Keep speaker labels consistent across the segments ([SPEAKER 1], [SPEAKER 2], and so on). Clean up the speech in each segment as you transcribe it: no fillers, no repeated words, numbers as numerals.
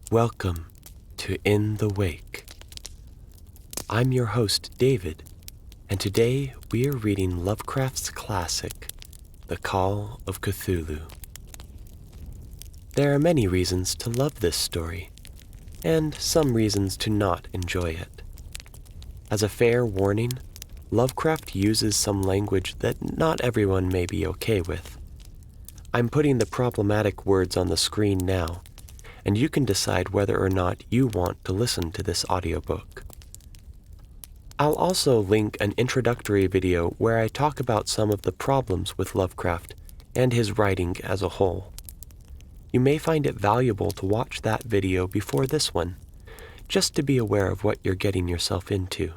[SPEAKER 1] Welcome to In the Wake. I'm your host, David, and today we are reading Lovecraft's classic, The Call of Cthulhu. There are many reasons to love this story, and some reasons to not enjoy it. As a fair warning, Lovecraft uses some language that not everyone may be okay with. I'm putting the problematic words on the screen now, and you can decide whether or not you want to listen to this audiobook. I'll also link an introductory video where I talk about some of the problems with Lovecraft and his writing as a whole. You may find it valuable to watch that video before this one, just to be aware of what you're getting yourself into.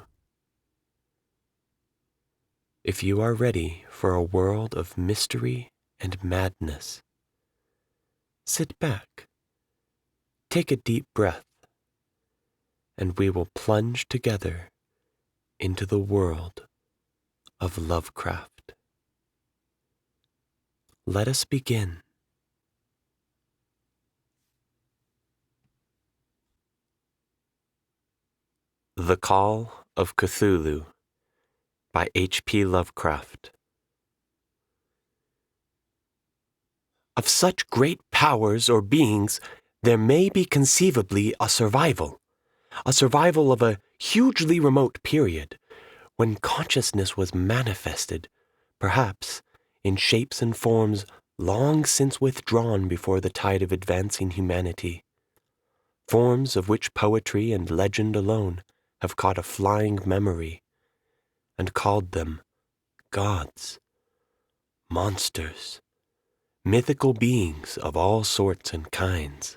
[SPEAKER 1] If you are ready for a world of mystery and madness, sit back, take a deep breath, and we will plunge together into the world of Lovecraft. Let us begin. The Call of Cthulhu by H.P. Lovecraft. Of such great powers or beings, there may be conceivably a survival of a hugely remote period, when consciousness was manifested, perhaps, in shapes and forms long since withdrawn before the tide of advancing humanity, forms of which poetry and legend alone have caught a flying memory, and called them gods, monsters, mythical beings of all sorts and kinds.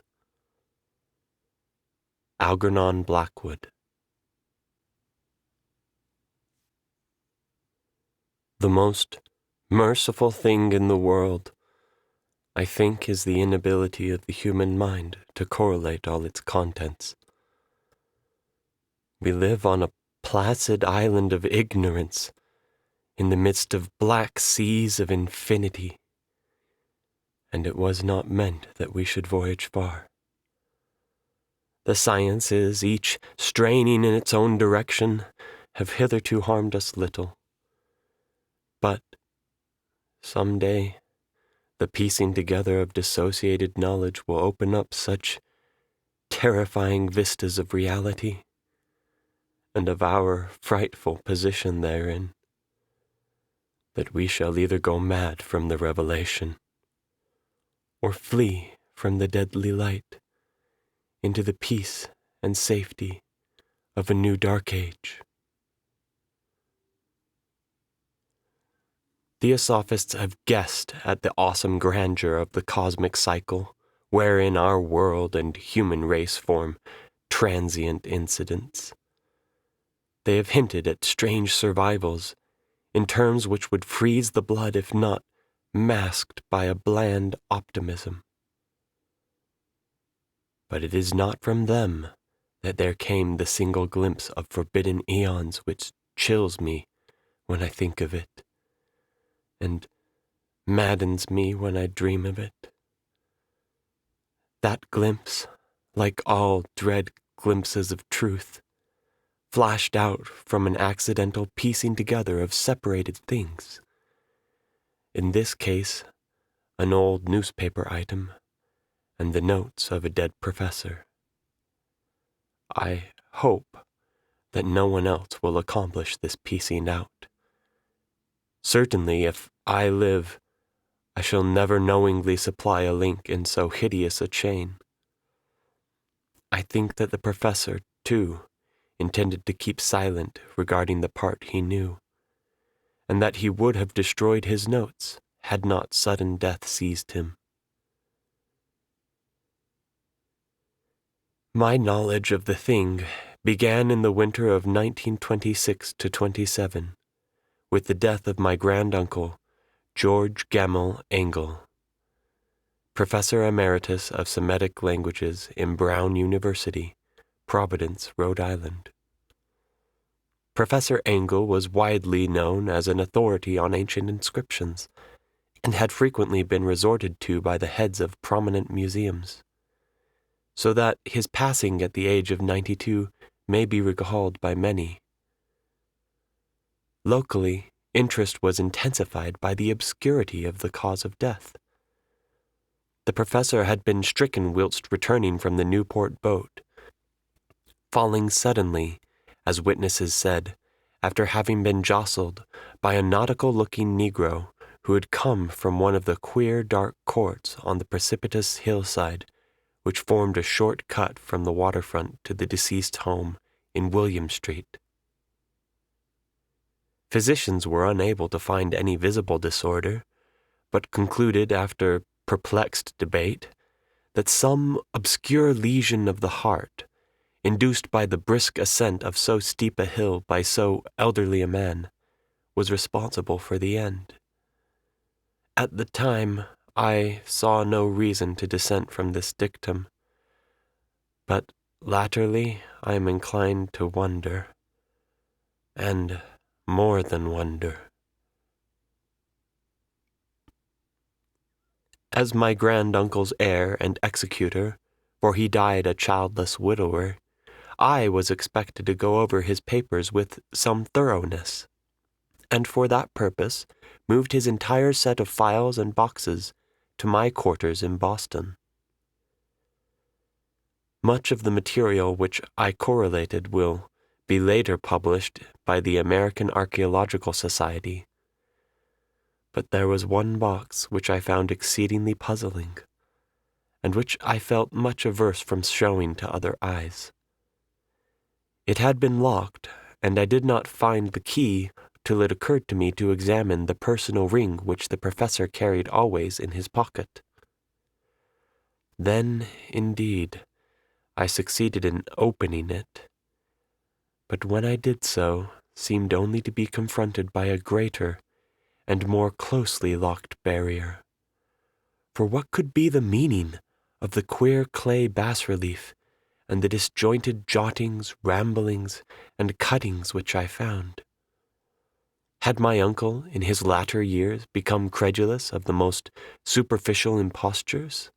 [SPEAKER 1] Algernon Blackwood. The most merciful thing in the world, I think, is the inability of the human mind to correlate all its contents. We live on a placid island of ignorance, in the midst of black seas of infinity, and it was not meant that we should voyage far. The sciences, each straining in its own direction, have hitherto harmed us little. But some day, the piecing together of dissociated knowledge will open up such terrifying vistas of reality, and of our frightful position therein, that we shall either go mad from the revelation, or flee from the deadly light into the peace and safety of a new dark age. Theosophists have guessed at the awesome grandeur of the cosmic cycle, wherein our world and human race form transient incidents. They have hinted at strange survivals in terms which would freeze the blood if not masked by a bland optimism. But it is not from them that there came the single glimpse of forbidden eons which chills me when I think of it, and maddens me when I dream of it. That glimpse, like all dread glimpses of truth, flashed out from an accidental piecing together of separated things. In this case, an old newspaper item and the notes of a dead professor. I hope that no one else will accomplish this piecing out. Certainly, if I live, I shall never knowingly supply a link in so hideous a chain. I think that the professor, too, intended to keep silent regarding the part he knew, and that he would have destroyed his notes had not sudden death seized him. My knowledge of the thing began in the winter of 1926 to 27, with the death of my granduncle, George Gamel Engel, Professor Emeritus of Semitic Languages in Brown University, Providence, Rhode Island. Professor Engel was widely known as an authority on ancient inscriptions, and had frequently been resorted to by the heads of prominent museums. so that his passing at the age of 92 may be recalled by many. Locally, interest was intensified by the obscurity of the cause of death. The professor had been stricken whilst returning from the Newport boat, falling suddenly, as witnesses said, after having been jostled by a nautical-looking Negro who had come from one of the queer dark courts on the precipitous hillside which formed a short cut from the waterfront to the deceased's home in William Street. Physicians were unable to find any visible disorder, but concluded after perplexed debate that some obscure lesion of the heart, induced by the brisk ascent of so steep a hill by so elderly a man, was responsible for the end. At the time, I saw no reason to dissent from this dictum, but latterly I am inclined to wonder, and more than wonder. As my granduncle's heir and executor, for he died a childless widower, I was expected to go over his papers with some thoroughness, and for that purpose moved his entire set of files and boxes to my quarters in Boston. Much of the material which I correlated will be later published by the American Archaeological Society, but there was one box which I found exceedingly puzzling, and which I felt much averse from showing to other eyes. It had been locked, and I did not find the key till it occurred to me to examine the personal ring which the professor carried always in his pocket. Then, indeed, I succeeded in opening it, but when I did so, seemed only to be confronted by a greater and more closely locked barrier. For what could be the meaning of the queer clay bas-relief and the disjointed jottings, ramblings, and cuttings which I found? Had my uncle, in his latter years, become credulous of the most superficial impostures?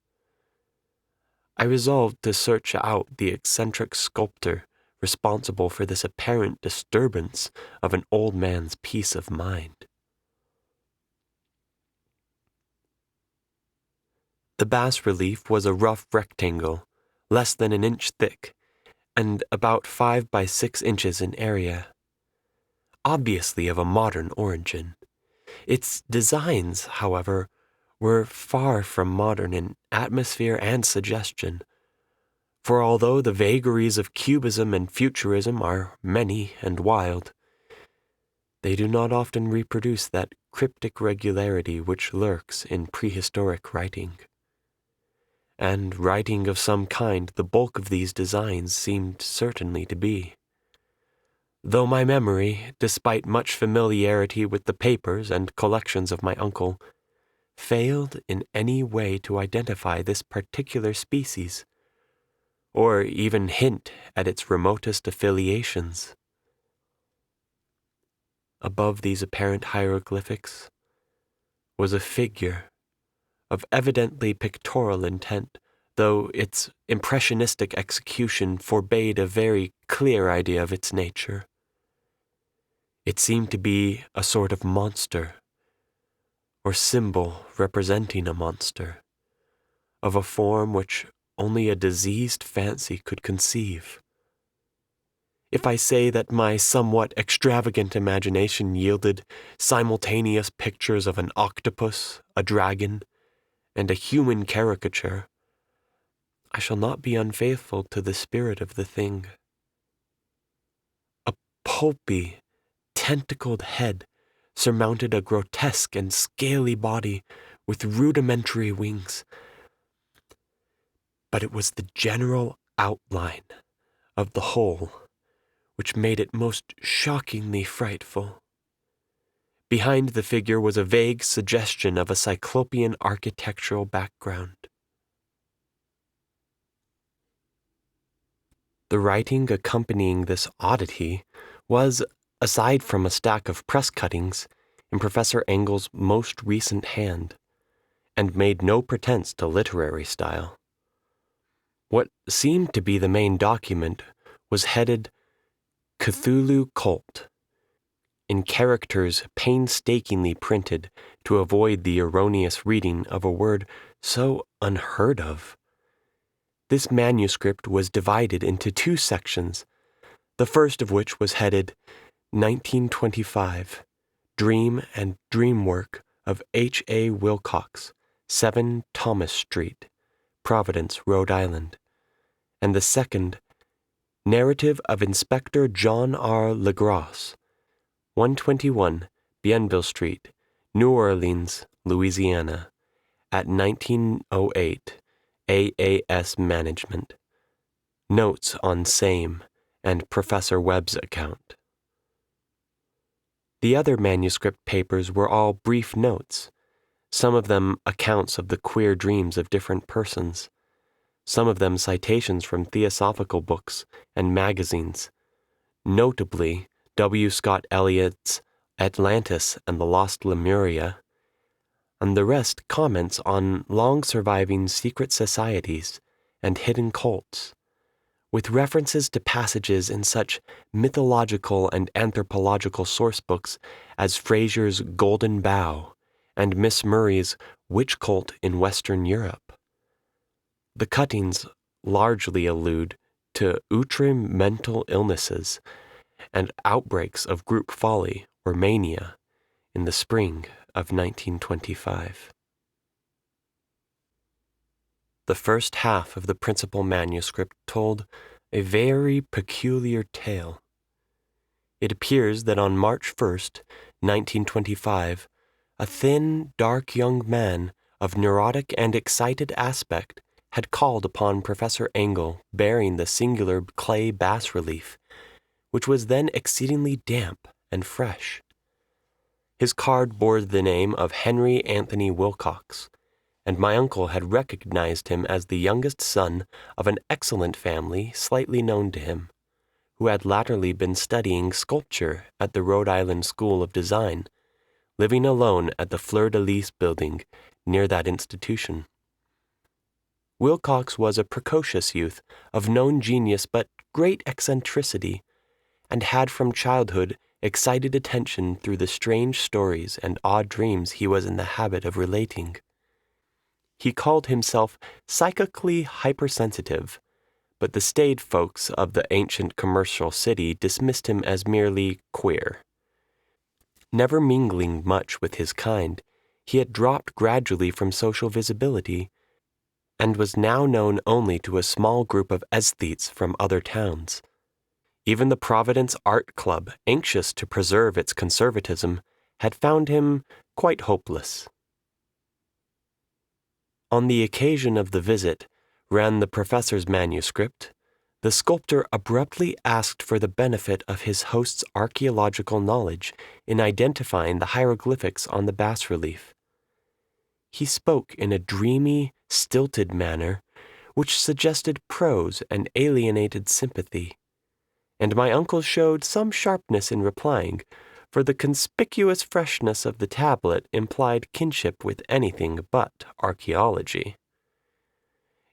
[SPEAKER 1] I resolved to search out the eccentric sculptor responsible for this apparent disturbance of an old man's peace of mind. The bas-relief was a rough rectangle, less than an inch thick, and about 5 by 6 inches in area, obviously of a modern origin. Its designs, however, were far from modern in atmosphere and suggestion, for although the vagaries of Cubism and Futurism are many and wild, they do not often reproduce that cryptic regularity which lurks in prehistoric writing. And writing of some kind the bulk of these designs seemed certainly to be. Though my memory, despite much familiarity with the papers and collections of my uncle, failed in any way to identify this particular species, or even hint at its remotest affiliations. Above these apparent hieroglyphics was a figure of evidently pictorial intent, though its impressionistic execution forbade a very clear idea of its nature. It seemed to be a sort of monster, or symbol representing a monster, of a form which only a diseased fancy could conceive. If I say that my somewhat extravagant imagination yielded simultaneous pictures of an octopus, a dragon, and a human caricature, I shall not be unfaithful to the spirit of the thing. A pulpy, tentacled head surmounted a grotesque and scaly body with rudimentary wings, but it was the general outline of the whole which made it most shockingly frightful. Behind the figure was a vague suggestion of a cyclopean architectural background. The writing accompanying this oddity was, aside from a stack of press cuttings, in Professor Engel's most recent hand, and made no pretense to literary style. What seemed to be the main document was headed Cthulhu Cult, in characters painstakingly printed to avoid the erroneous reading of a word so unheard of. This manuscript was divided into two sections, the first of which was headed 1925, Dream and Dream Work of H. A. Wilcox, 7 Thomas Street, Providence, Rhode Island, and the second, Narrative of Inspector John R. LaGrosse, 121 Bienville Street, New Orleans, Louisiana, at 1908 AAS Management. Notes on same and Professor Webb's account. The other manuscript papers were all brief notes, some of them accounts of the queer dreams of different persons, some of them citations from theosophical books and magazines, notably W. Scott Eliot's Atlantis and the Lost Lemuria, and the rest comments on long-surviving secret societies and hidden cults, with references to passages in such mythological and anthropological sourcebooks as Fraser's Golden Bough and Miss Murray's Witch Cult in Western Europe. The cuttings largely allude to outre mental illnesses and outbreaks of group folly or mania in the spring of 1925. The first half of the principal manuscript told a very peculiar tale. It appears that on March 1st, 1925, a thin, dark young man of neurotic and excited aspect had called upon Professor Engel bearing the singular clay bas-relief, which was then exceedingly damp and fresh. His card bore the name of Henry Anthony Wilcox, and my uncle had recognized him as the youngest son of an excellent family slightly known to him, who had latterly been studying sculpture at the Rhode Island School of Design, living alone at the Fleur-de-Lis building near that institution. Wilcox was a precocious youth of known genius but great eccentricity, and had from childhood excited attention through the strange stories and odd dreams he was in the habit of relating. He called himself psychically hypersensitive, but the staid folks of the ancient commercial city dismissed him as merely queer. Never mingling much with his kind, he had dropped gradually from social visibility, and was now known only to a small group of aesthetes from other towns. Even the Providence Art Club, anxious to preserve its conservatism, had found him quite hopeless. On the occasion of the visit, ran the professor's manuscript, the sculptor abruptly asked for the benefit of his host's archaeological knowledge in identifying the hieroglyphics on the bas-relief. He spoke in a dreamy, stilted manner which suggested prose and alienated sympathy, and my uncle showed some sharpness in replying, for the conspicuous freshness of the tablet implied kinship with anything but archaeology.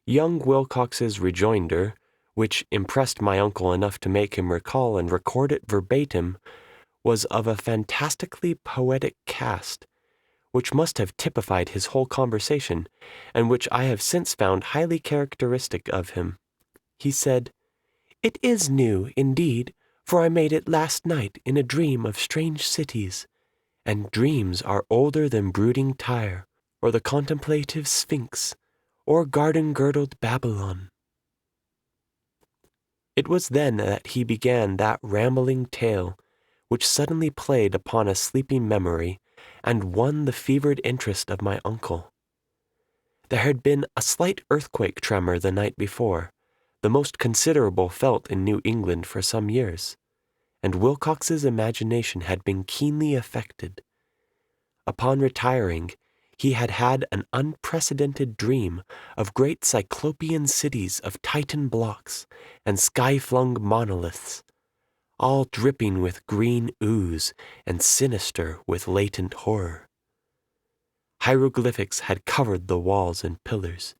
[SPEAKER 1] Young Wilcox's rejoinder, which impressed my uncle enough to make him recall and record it verbatim, was of a fantastically poetic cast, which must have typified his whole conversation, and which I have since found highly characteristic of him. He said, "It is new, indeed, for I made it last night in a dream of strange cities, and dreams are older than brooding Tyre, or the contemplative Sphinx, or garden-girdled Babylon." It was then that he began that rambling tale, which suddenly played upon a sleeping memory, and won the fevered interest of my uncle. There had been a slight earthquake tremor the night before, the most considerable felt in New England for some years, and Wilcox's imagination had been keenly affected. Upon retiring, he had had an unprecedented dream of great cyclopean cities of Titan blocks and sky-flung monoliths, all dripping with green ooze and sinister with latent horror. Hieroglyphics had covered the walls and pillars,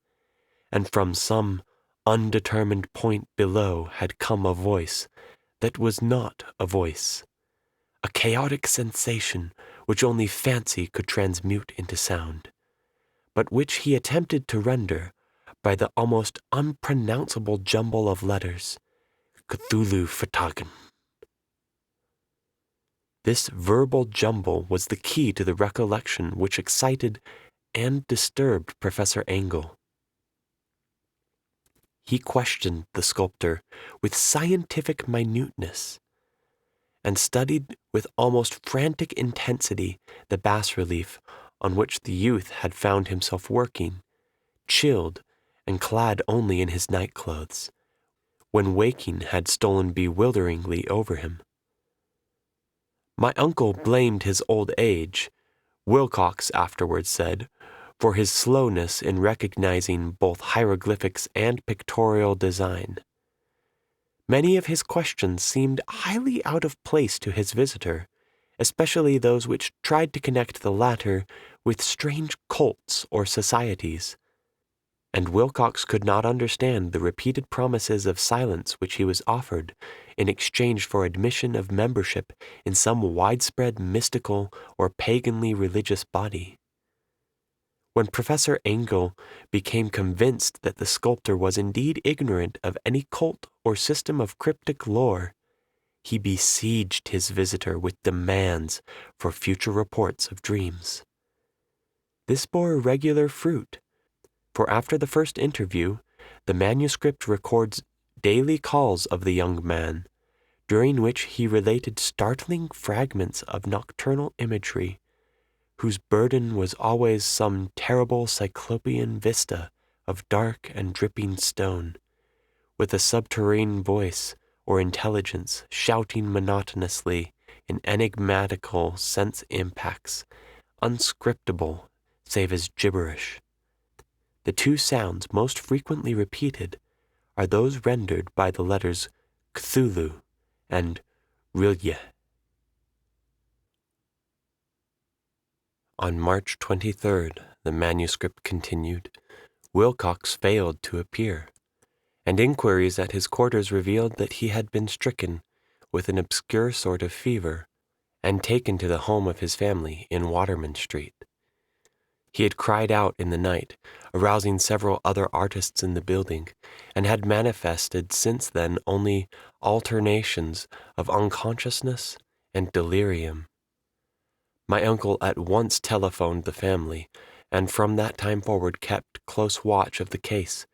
[SPEAKER 1] and from some undetermined point below had come a voice that was not a voice, a chaotic sensation which only fancy could transmute into sound, but which he attempted to render by the almost unpronounceable jumble of letters, Cthulhu Fatagan. This verbal jumble was the key to the recollection which excited and disturbed Professor Engel. He questioned the sculptor with scientific minuteness, and studied with almost frantic intensity the bas-relief on which the youth had found himself working, chilled and clad only in his night-clothes, when waking had stolen bewilderingly over him. My uncle blamed his old age, Wilcox afterwards said, for his slowness in recognizing both hieroglyphics and pictorial design. Many of his questions seemed highly out of place to his visitor, especially those which tried to connect the latter with strange cults or societies, and Wilcox could not understand the repeated promises of silence which he was offered in exchange for admission of membership in some widespread mystical or paganly religious body. When Professor Engel became convinced that the sculptor was indeed ignorant of any cult or system of cryptic lore, he besieged his visitor with demands for future reports of dreams. This bore regular fruit, for after the first interview, the manuscript records daily calls of the young man, during which he related startling fragments of nocturnal imagery, whose burden was always some terrible cyclopean vista of dark and dripping stone, with a subterranean voice or intelligence shouting monotonously in enigmatical sense impacts, unscriptable save as gibberish. The two sounds most frequently repeated are those rendered by the letters Cthulhu and Rilye. On March 23rd, the manuscript continued, Wilcox failed to appear, and inquiries at his quarters revealed that he had been stricken with an obscure sort of fever and taken to the home of his family in Waterman Street. He had cried out in the night, arousing several other artists in the building, and had manifested since then only alternations of unconsciousness and delirium. My uncle at once telephoned the family, and from that time forward kept close watch of the case,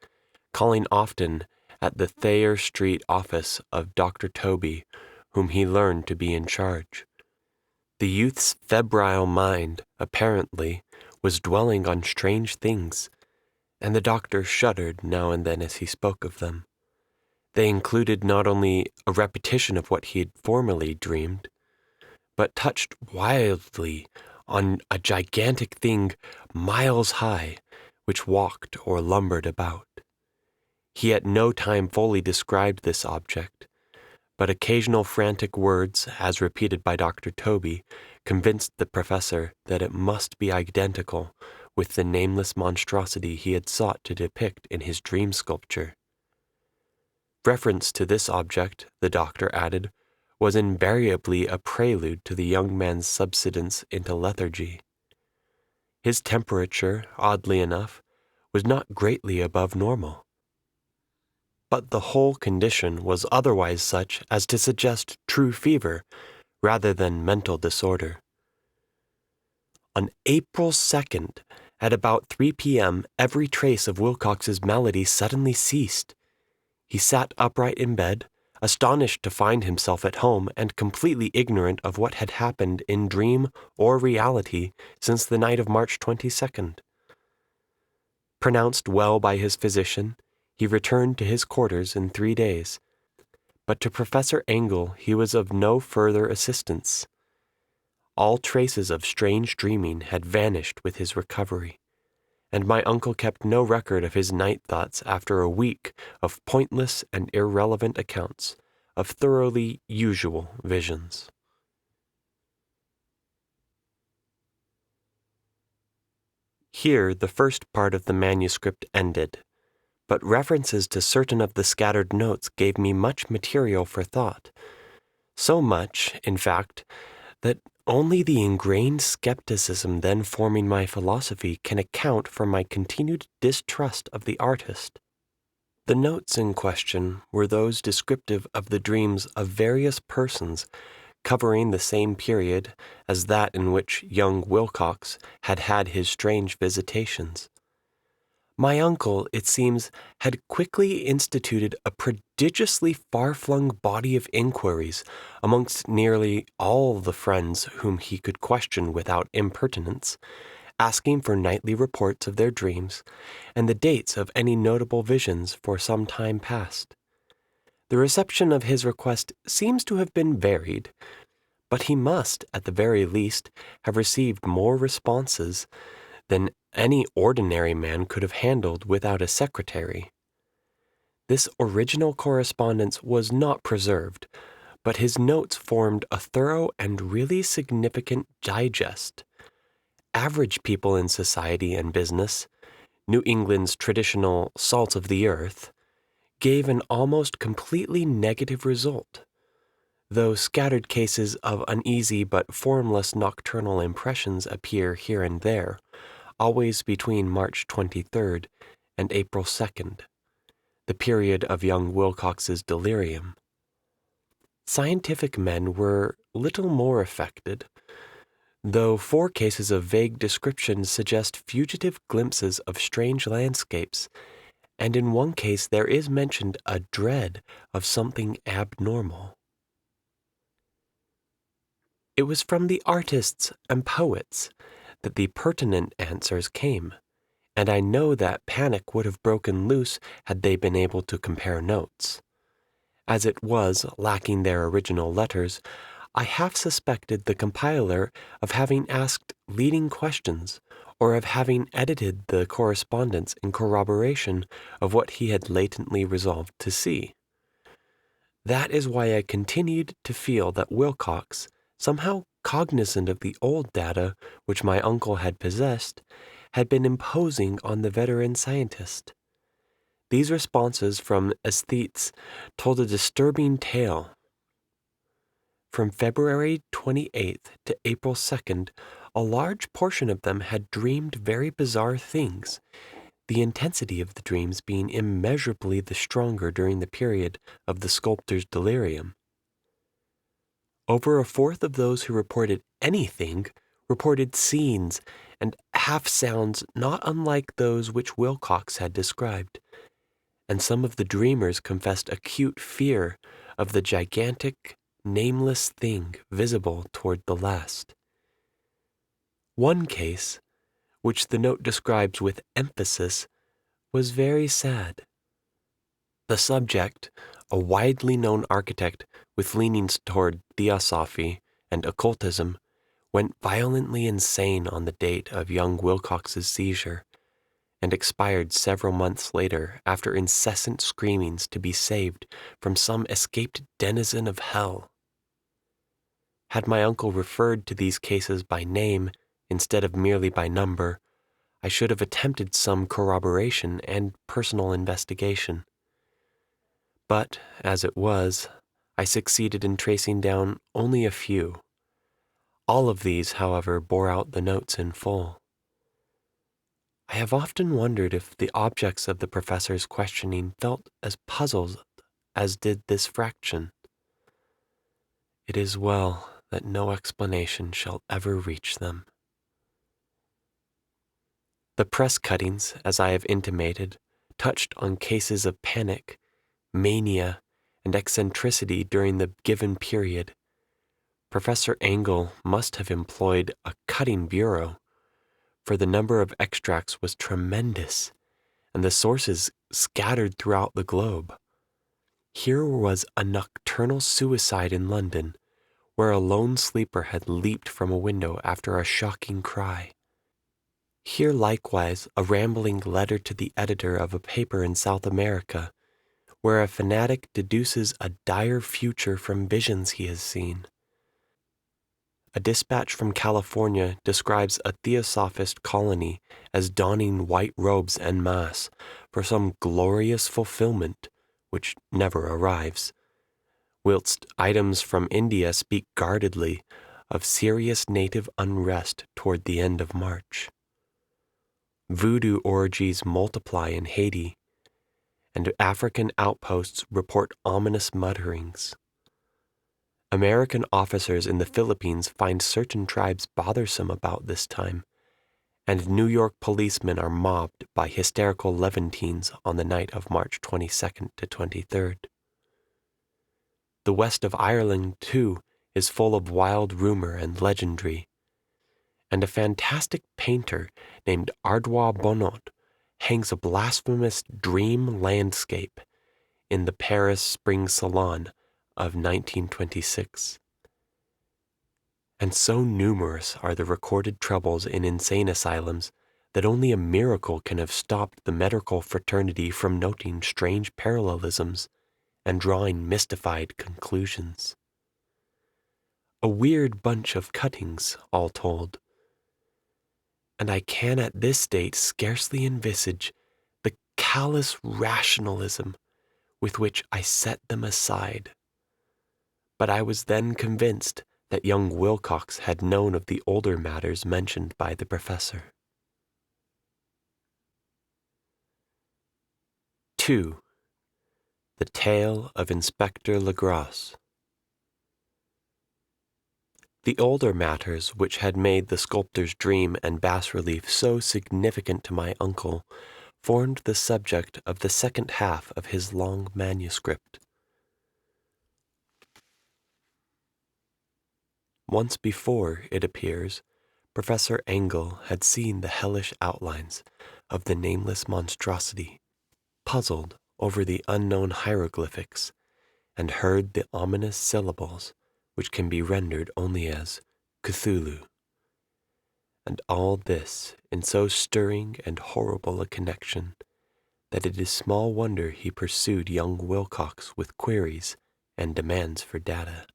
[SPEAKER 1] calling often at the Thayer Street office of Dr. Toby, whom he learned to be in charge. The youth's febrile mind, apparently, was dwelling on strange things, and the doctor shuddered now and then as he spoke of them. They included not only a repetition of what he had formerly dreamed, but touched wildly on a gigantic thing miles high, which walked or lumbered about. He at no time fully described this object, but occasional frantic words, as repeated by Dr. Toby, convinced the professor that it must be identical with the nameless monstrosity he had sought to depict in his dream sculpture. Reference to this object, the doctor added, was invariably a prelude to the young man's subsidence into lethargy. His temperature, oddly enough, was not greatly above normal, but the whole condition was otherwise such as to suggest true fever rather than mental disorder. On April 2nd, at about 3 p.m., every trace of Wilcox's malady suddenly ceased. He sat upright in bed, astonished to find himself at home and completely ignorant of what had happened in dream or reality since the night of March 22nd. Pronounced well by his physician, he returned to his quarters in 3 days, but to Professor Engel he was of no further assistance. All traces of strange dreaming had vanished with his recovery, and my uncle kept no record of his night thoughts after a week of pointless and irrelevant accounts of thoroughly usual visions. Here the first part of the manuscript ended, but references to certain of the scattered notes gave me much material for thought. So much, in fact, that only the ingrained skepticism then forming my philosophy can account for my continued distrust of the artist. The notes in question were those descriptive of the dreams of various persons covering the same period as that in which young Wilcox had had his strange visitations. My uncle, it seems, had quickly instituted a prodigiously far-flung body of inquiries amongst nearly all the friends whom he could question without impertinence, asking for nightly reports of their dreams and the dates of any notable visions for some time past. The reception of his request seems to have been varied, but he must, at the very least, have received more responses than any ordinary man could have handled without a secretary. This original correspondence was not preserved, but his notes formed a thorough and really significant digest. Average people in society and business, New England's traditional salt of the earth, gave an almost completely negative result, though scattered cases of uneasy but formless nocturnal impressions appear here and there, always between March 23rd and April 2nd, the period of young Wilcox's delirium. Scientific men were little more affected, though 4 cases of vague description suggest fugitive glimpses of strange landscapes, and in one case there is mentioned a dread of something abnormal. It was from the artists and poets that the pertinent answers came, and I know that panic would have broken loose had they been able to compare notes. As it was, lacking their original letters, I half suspected the compiler of having asked leading questions or of having edited the correspondence in corroboration of what he had latently resolved to see. That is why I continued to feel that Wilcox, somehow cognizant of the old data which my uncle had possessed, had been imposing on the veteran scientist. These responses from aesthetes told a disturbing tale. From February 28th to April 2nd, a large portion of them had dreamed very bizarre things, the intensity of the dreams being immeasurably the stronger during the period of the sculptor's delirium. Over a fourth of those who reported anything reported scenes and half-sounds not unlike those which Wilcox had described, and some of the dreamers confessed acute fear of the gigantic, nameless thing visible toward the last. One case, which the note describes with emphasis, was very sad. The subject, a widely known architect with leanings toward theosophy and occultism, went violently insane on the date of young Wilcox's seizure, and expired several months later after incessant screamings to be saved from some escaped denizen of hell. Had my uncle referred to these cases by name instead of merely by number, I should have attempted some corroboration and personal investigation. But, as it was, I succeeded in tracing down only a few. All of these, however, bore out the notes in full. I have often wondered if the objects of the professor's questioning felt as puzzled as did this fraction. It is well that no explanation shall ever reach them. The press cuttings, as I have intimated, touched on cases of panic, mania, and eccentricity during the given period. Professor Engel must have employed a cutting bureau, for the number of extracts was tremendous, and the sources scattered throughout the globe. Here was a nocturnal suicide in London, where a lone sleeper had leaped from a window after a shocking cry. Here likewise a rambling letter to the editor of a paper in South America, where a fanatic deduces a dire future from visions he has seen. A dispatch from California describes a theosophist colony as donning white robes en masse, for some glorious fulfillment which never arrives, whilst items from India speak guardedly of serious native unrest toward the end of March. Voodoo orgies multiply in Haiti, and African outposts report ominous mutterings. American officers in the Philippines find certain tribes bothersome about this time, and New York policemen are mobbed by hysterical Levantines on the night of March 22nd to 23rd. The west of Ireland, too, is full of wild rumor and legendry, and a fantastic painter named Ardois Bonot hangs a blasphemous dream landscape in the Paris Spring Salon of 1926. And so numerous are the recorded troubles in insane asylums that only a miracle can have stopped the medical fraternity from noting strange parallelisms and drawing mystified conclusions. A weird bunch of cuttings, all told, and I can at this date scarcely envisage the callous rationalism with which I set them aside. But I was then convinced that young Wilcox had known of the older matters mentioned by the professor. 2. The Tale of Inspector Legras. The older matters which had made the sculptor's dream and bas-relief so significant to my uncle formed the subject of the second half of his long manuscript. Once before, it appears, Professor Engel had seen the hellish outlines of the nameless monstrosity, puzzled over the unknown hieroglyphics, and heard the ominous syllables which can be rendered only as Cthulhu. And all this in so stirring and horrible a connection that it is small wonder he pursued young Wilcox with queries and demands for data.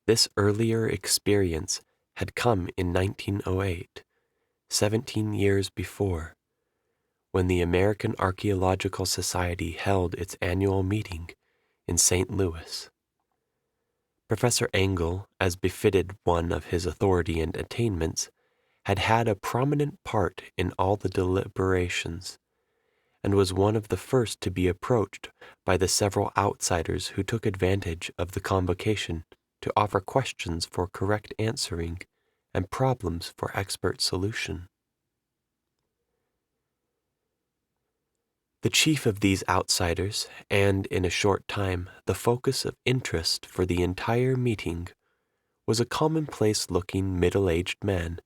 [SPEAKER 1] This earlier experience had come in 1908, 17 years before, when the American Archaeological Society held its annual meeting in St. Louis. Professor Engel, as befitted one of his authority and attainments, had had a prominent part in all the deliberations, and was one of the first to be approached by the several outsiders who took advantage of the convocation to offer questions for correct answering and problems for expert solution. The chief of these outsiders, and in a short time the focus of interest for the entire meeting, was a commonplace-looking middle-aged man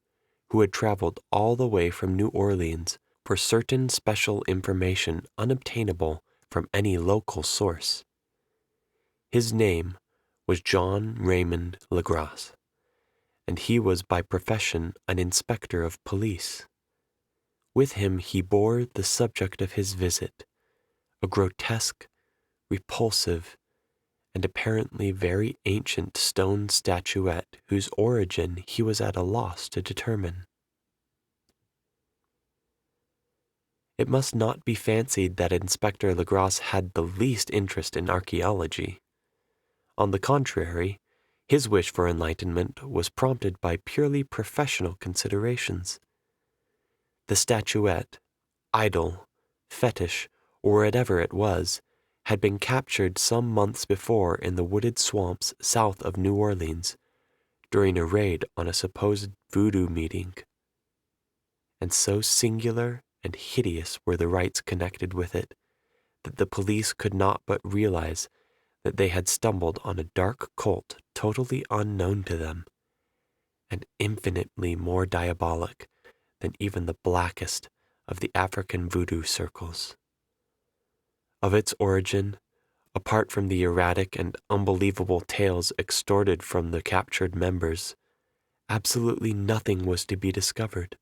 [SPEAKER 1] who had traveled all the way from New Orleans for certain special information unobtainable from any local source. His name was John Raymond Legras, and he was by profession an inspector of police. With him he bore the subject of his visit, a grotesque, repulsive, and apparently very ancient stone statuette whose origin he was at a loss to determine. It must not be fancied that Inspector Legras had the least interest in archaeology. On the contrary, his wish for enlightenment was prompted by purely professional considerations. The statuette, idol, fetish, or whatever it was, had been captured some months before in the wooded swamps south of New Orleans during a raid on a supposed voodoo meeting. And so singular and hideous were the rites connected with it that the police could not but realize that they had stumbled on a dark cult totally unknown to them, and infinitely more diabolic than even the blackest of the African voodoo circles. Of its origin, apart from the erratic and unbelievable tales extorted from the captured members, absolutely nothing was to be discovered.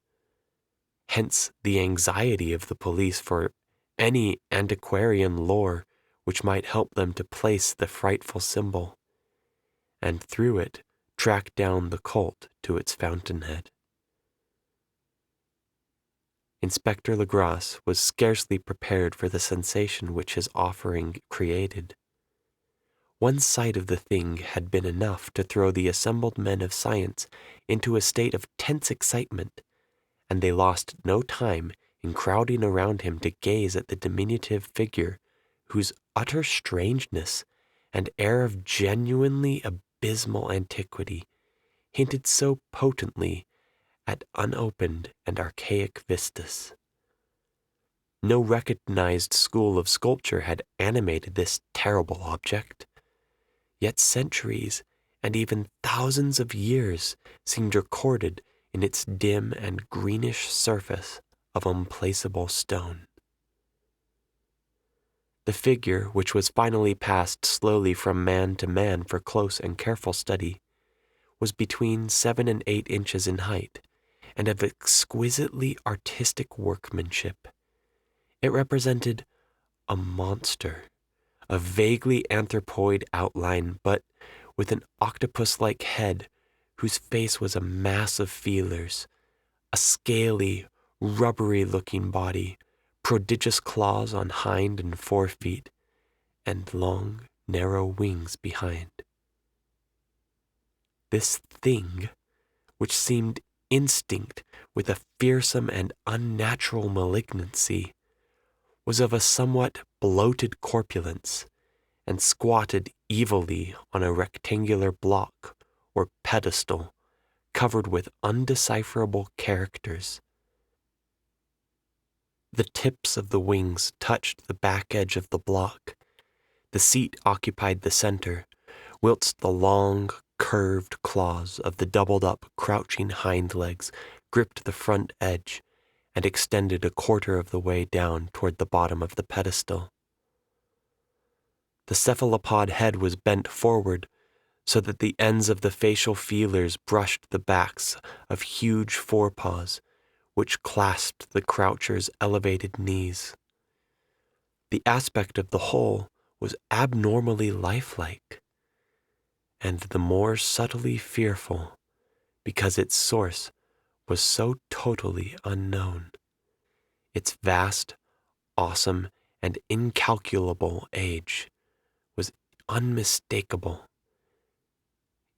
[SPEAKER 1] Hence the anxiety of the police for any antiquarian lore which might help them to place the frightful symbol, and through it track down the cult to its fountainhead. Inspector Legras was scarcely prepared for the sensation which his offering created. One sight of the thing had been enough to throw the assembled men of science into a state of tense excitement, and they lost no time in crowding around him to gaze at the diminutive figure whose utter strangeness and air of genuinely abysmal antiquity hinted so potently at unopened and archaic vistas. No recognized school of sculpture had animated this terrible object, yet centuries and even thousands of years seemed recorded in its dim and greenish surface of unplaceable stone. The figure, which was finally passed slowly from man to man for close and careful study, was between 7 and 8 inches in height, and of exquisitely artistic workmanship. It represented a monster, a vaguely anthropoid outline, but with an octopus-like head whose face was a mass of feelers, a scaly, rubbery-looking body, prodigious claws on hind and fore feet, and long, narrow wings behind. This thing, which seemed instinct with a fearsome and unnatural malignancy, was of a somewhat bloated corpulence, and squatted evilly on a rectangular block or pedestal covered with undecipherable characters. The tips of the wings touched the back edge of the block. The seat occupied the center, whilst the long, curved claws of the doubled-up, crouching hind legs gripped the front edge and extended a quarter of the way down toward the bottom of the pedestal. The cephalopod head was bent forward so that the ends of the facial feelers brushed the backs of huge forepaws which clasped the croucher's elevated knees. The aspect of the whole was abnormally lifelike, and the more subtly fearful because its source was so totally unknown. Its vast, awesome, and incalculable age was unmistakable.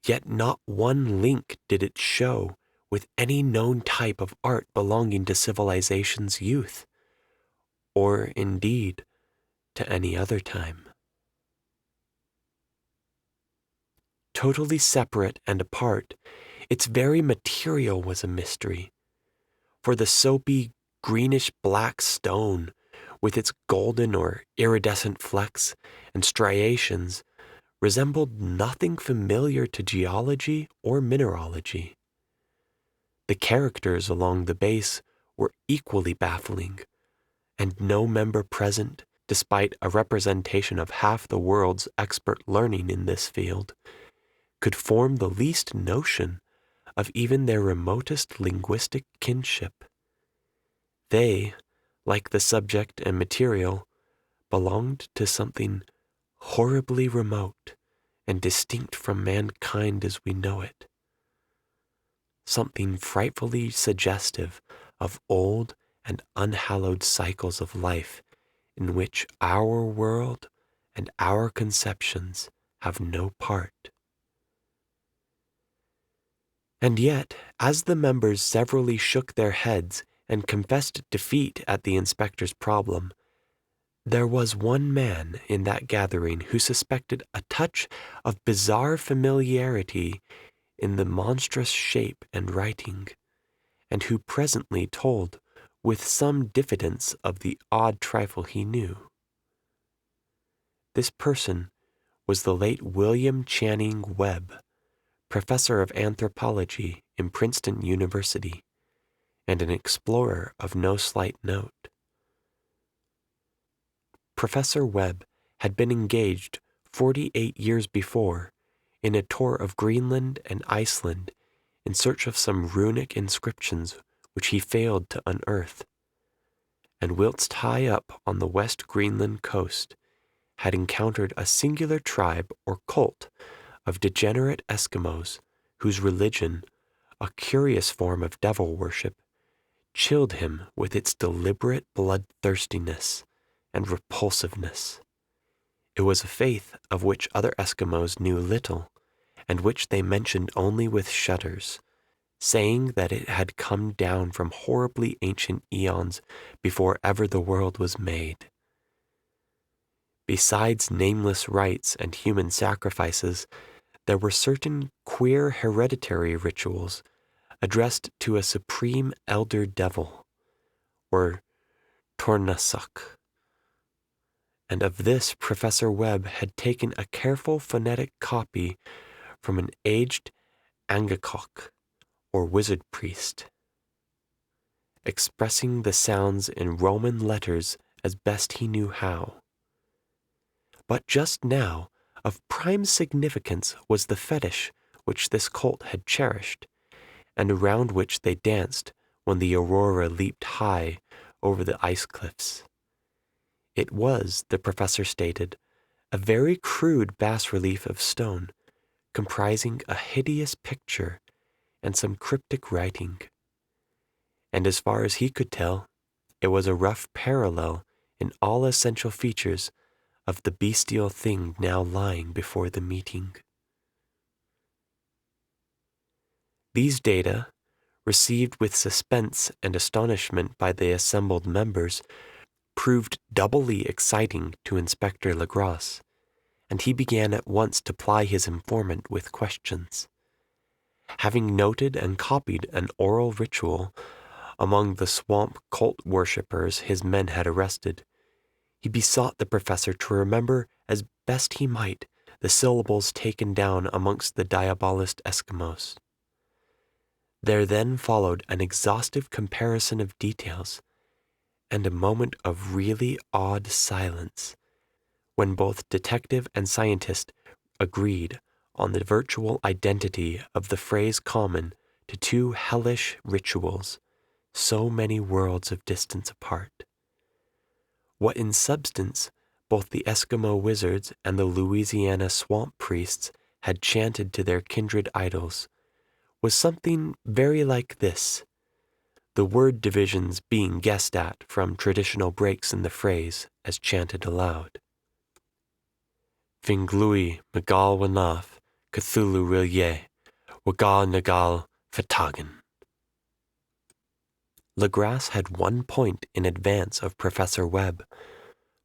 [SPEAKER 1] Yet not one link did it show with any known type of art belonging to civilization's youth, or indeed to any other time. Totally separate and apart, its very material was a mystery, for the soapy, greenish-black stone, with its golden or iridescent flecks and striations, resembled nothing familiar to geology or mineralogy. The characters along the base were equally baffling, and no member present, despite a representation of half the world's expert learning in this field, could form the least notion of even their remotest linguistic kinship. They, like the subject and material, belonged to something horribly remote and distinct from mankind as we know it, something frightfully suggestive of old and unhallowed cycles of life in which our world and our conceptions have no part. And yet, as the members severally shook their heads and confessed defeat at the inspector's problem, there was one man in that gathering who suspected a touch of bizarre familiarity in the monstrous shape and writing, and who presently told with some diffidence of the odd trifle he knew. This person was the late William Channing Webb, professor of anthropology in Princeton University, and an explorer of no slight note. Professor Webb had been engaged 48 years before in a tour of Greenland and Iceland in search of some runic inscriptions which he failed to unearth, and whilst high up on the West Greenland coast had encountered a singular tribe or cult of degenerate Eskimos whose religion, a curious form of devil worship, chilled him with its deliberate bloodthirstiness and repulsiveness. It was a faith of which other Eskimos knew little, and which they mentioned only with shudders, saying that it had come down from horribly ancient eons before ever the world was made. Besides nameless rites and human sacrifices, there were certain queer hereditary rituals addressed to a supreme elder devil, or Tornasuk, and of this Professor Webb had taken a careful phonetic copy from an aged Angakok, or wizard priest, expressing the sounds in Roman letters as best he knew how. But just now, of prime significance was the fetish which this cult had cherished, and around which they danced when the aurora leaped high over the ice cliffs. It was, the professor stated, a very crude bas-relief of stone, comprising a hideous picture and some cryptic writing. And as far as he could tell, it was a rough parallel in all essential features of the bestial thing now lying before the meeting. These data, received with suspense and astonishment by the assembled members, proved doubly exciting to Inspector Legras, and he began at once to ply his informant with questions. Having noted and copied an oral ritual among the swamp cult worshippers his men had arrested, he besought the professor to remember as best he might the syllables taken down amongst the diabolist Eskimos. There then followed an exhaustive comparison of details, and a moment of really awed silence, when both detective and scientist agreed on the virtual identity of the phrase common to two hellish rituals so many worlds of distance apart. What in substance both the Eskimo wizards and the Louisiana swamp priests had chanted to their kindred idols was something very like this, the word divisions being guessed at from traditional breaks in the phrase as chanted aloud. Finglui Magal Wanaf, Cthulhu Rilye, Wagal Nagal Fatagan. Legras had 1 point in advance of Professor Webb,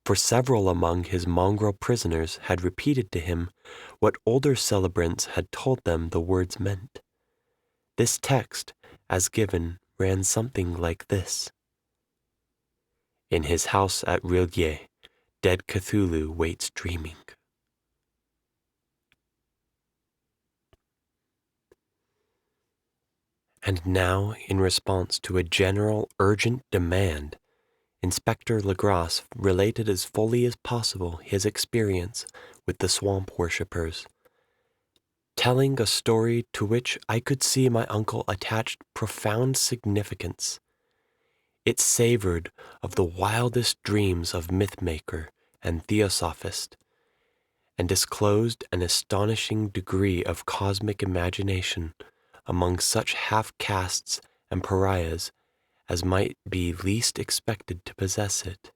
[SPEAKER 1] for several among his mongrel prisoners had repeated to him what older celebrants had told them the words meant. This text, as given, ran something like this. In his house at Rilye, dead Cthulhu waits dreaming. And now, in response to a general urgent demand, Inspector Legras related as fully as possible his experience with the swamp worshippers, telling a story to which I could see my uncle attached profound significance. It savored of the wildest dreams of mythmaker and theosophist, and disclosed an astonishing degree of cosmic imagination among such half-castes and pariahs as might be least expected to possess it.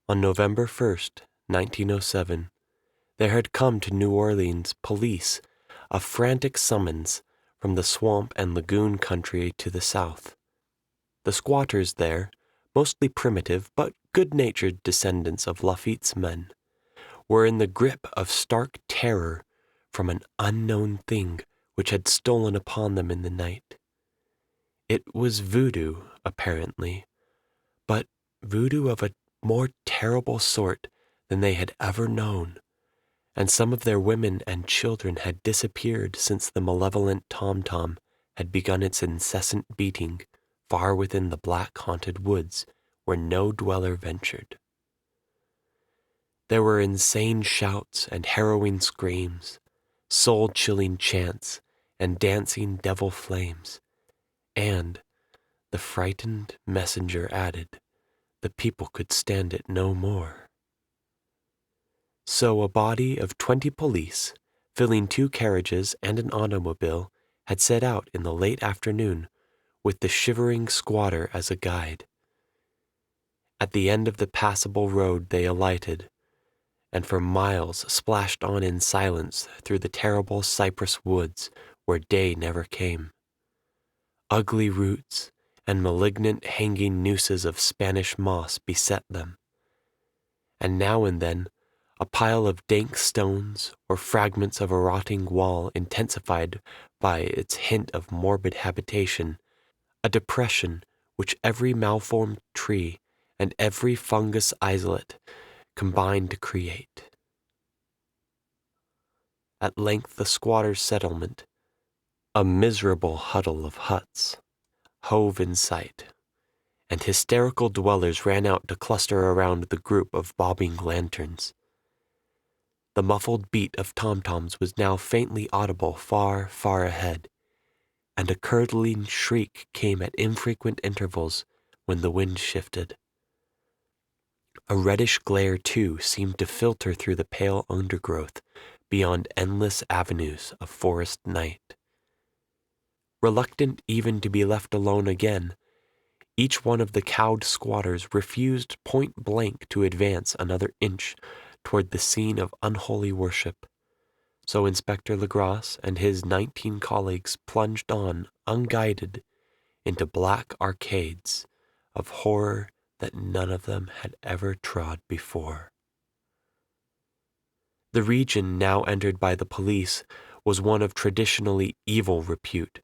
[SPEAKER 1] On November 1st, 1907, there had come to New Orleans police a frantic summons from the swamp and lagoon country to the south. The squatters there, mostly primitive but good-natured descendants of Lafitte's men, were in the grip of stark terror from an unknown thing which had stolen upon them in the night. It was voodoo, apparently, but voodoo of a more terrible sort than they had ever known, and some of their women and children had disappeared since the malevolent tom-tom had begun its incessant beating far within the black haunted woods where no dweller ventured. There were insane shouts and harrowing screams, soul-chilling chants, and dancing devil flames, and, the frightened messenger added, the people could stand it no more. So a body of 20 police, filling 2 carriages and an automobile, had set out in the late afternoon with the shivering squatter as a guide. At the end of the passable road they alighted, and for miles splashed on in silence through the terrible cypress woods where day never came. Ugly roots and malignant hanging nooses of Spanish moss beset them, and now and then a pile of dank stones or fragments of a rotting wall intensified by its hint of morbid habitation, a depression which every malformed tree and every fungus islet combined to create. At length the squatter's settlement, a miserable huddle of huts, hove in sight, and hysterical dwellers ran out to cluster around the group of bobbing lanterns. The muffled beat of tom-toms was now faintly audible far, far ahead, and a curdling shriek came at infrequent intervals when the wind shifted. A reddish glare, too, seemed to filter through the pale undergrowth beyond endless avenues of forest night. Reluctant even to be left alone again, each one of the cowed squatters refused point-blank to advance another inch toward the scene of unholy worship. So Inspector Legrasse and his 19 colleagues plunged on unguided into black arcades of horror that none of them had ever trod before. The region now entered by the police was one of traditionally evil repute,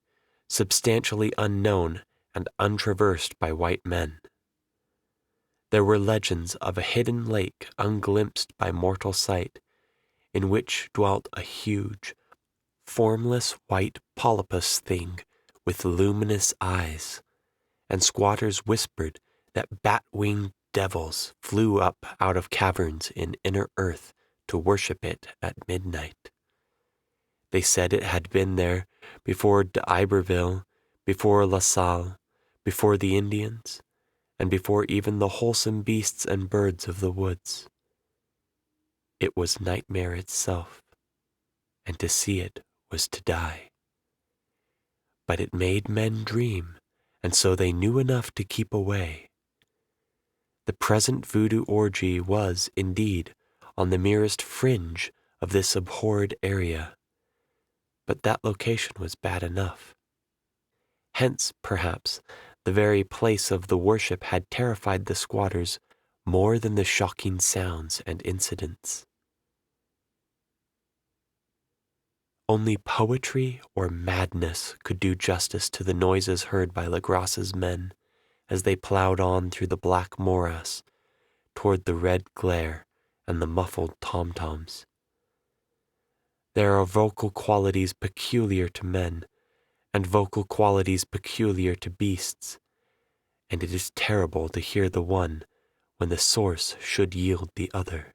[SPEAKER 1] substantially unknown and untraversed by white men. There were legends of a hidden lake unglimpsed by mortal sight, in which dwelt a huge, formless white polypus thing with luminous eyes, and squatters whispered that bat-winged devils flew up out of caverns in inner earth to worship it at midnight. They said it had been there before d'Iberville, before La Salle, before the Indians, and before even the wholesome beasts and birds of the woods. It was nightmare itself, and to see it was to die. But it made men dream, and so they knew enough to keep away. The present voodoo orgy was, indeed, on the merest fringe of this abhorred area, but that location was bad enough. Hence, perhaps, the very place of the worship had terrified the squatters more than the shocking sounds and incidents. Only poetry or madness could do justice to the noises heard by Legrasse's men as they plowed on through the black morass toward the red glare and the muffled tom-toms. There are vocal qualities peculiar to men, and vocal qualities peculiar to beasts, and it is terrible to hear the one when the source should yield the other.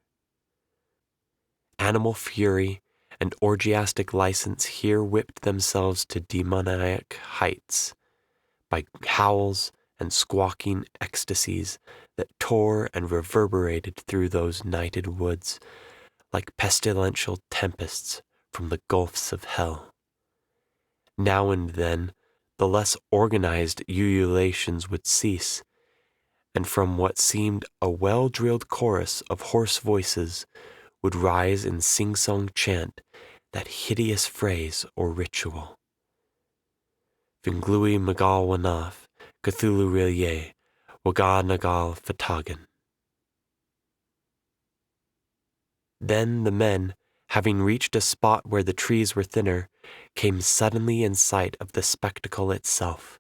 [SPEAKER 1] Animal fury and orgiastic license here whipped themselves to demoniac heights by howls and squawking ecstasies that tore and reverberated through those nighted woods like pestilential tempests from the gulfs of hell. Now and then the less organized ululations would cease, and from what seemed a well-drilled chorus of hoarse voices would rise in sing-song chant that hideous phrase or ritual. Vinglui Magal Wanaf, Cthulhu Rilye, Waga Nagal Fatagan. Then the men, having reached a spot where the trees were thinner, came suddenly in sight of the spectacle itself.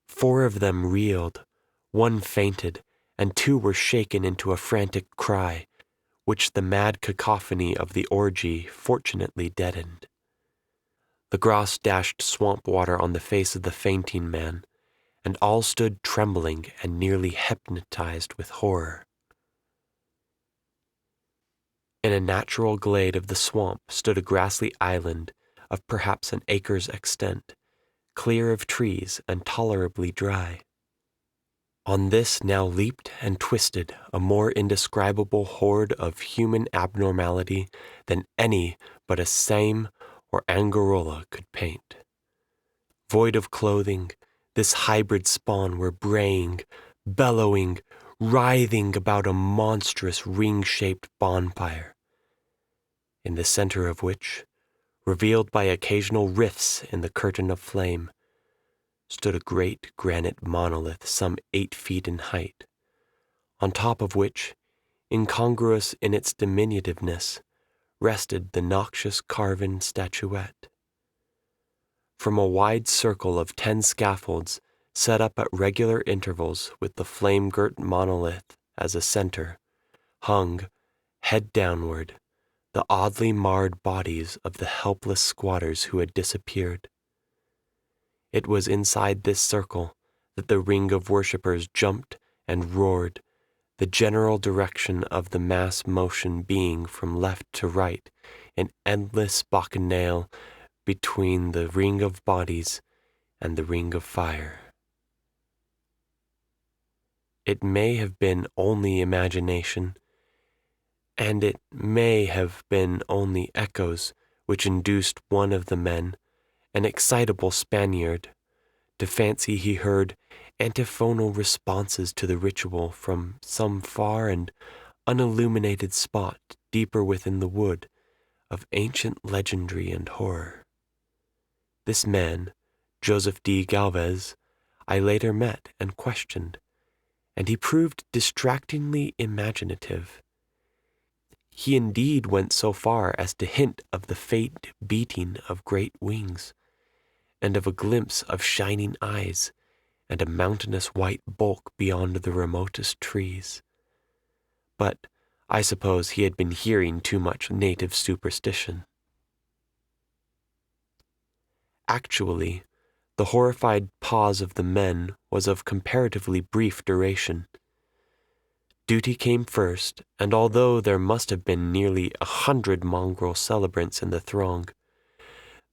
[SPEAKER 1] 4 of them reeled, 1 fainted, and 2 were shaken into a frantic cry, which the mad cacophony of the orgy fortunately deadened. Legrasse dashed swamp water on the face of the fainting man, and all stood trembling and nearly hypnotized with horror. In a natural glade of the swamp stood a grassy island of perhaps an acre's extent, clear of trees and tolerably dry. On this now leaped and twisted a more indescribable horde of human abnormality than any but a Same or Angarola could paint. Void of clothing, this hybrid spawn were braying, bellowing, writhing about a monstrous ring-shaped bonfire, in the center of which, revealed by occasional rifts in the curtain of flame, stood a great granite monolith some 8 feet in height, on top of which, incongruous in its diminutiveness, rested the noxious carven statuette. From a wide circle of 10 scaffolds set up at regular intervals with the flame-girt monolith as a center, hung, head downward, the oddly marred bodies of the helpless squatters who had disappeared. It was inside this circle that the ring of worshippers jumped and roared, the general direction of the mass motion being from left to right, an endless bacchanal between the ring of bodies and the ring of fire. It may have been only imagination, and it may have been only echoes which induced one of the men, an excitable Spaniard, to fancy he heard antiphonal responses to the ritual from some far and unilluminated spot deeper within the wood of ancient legendry and horror. This man, Joseph D. Galvez, I later met and questioned, and he proved distractingly imaginative. He indeed went so far as to hint of the faint beating of great wings, and of a glimpse of shining eyes and a mountainous white bulk beyond the remotest trees. But I suppose he had been hearing too much native superstition. Actually, the horrified pause of the men was of comparatively brief duration. Duty came first, and although there must have been nearly 100 mongrel celebrants in the throng,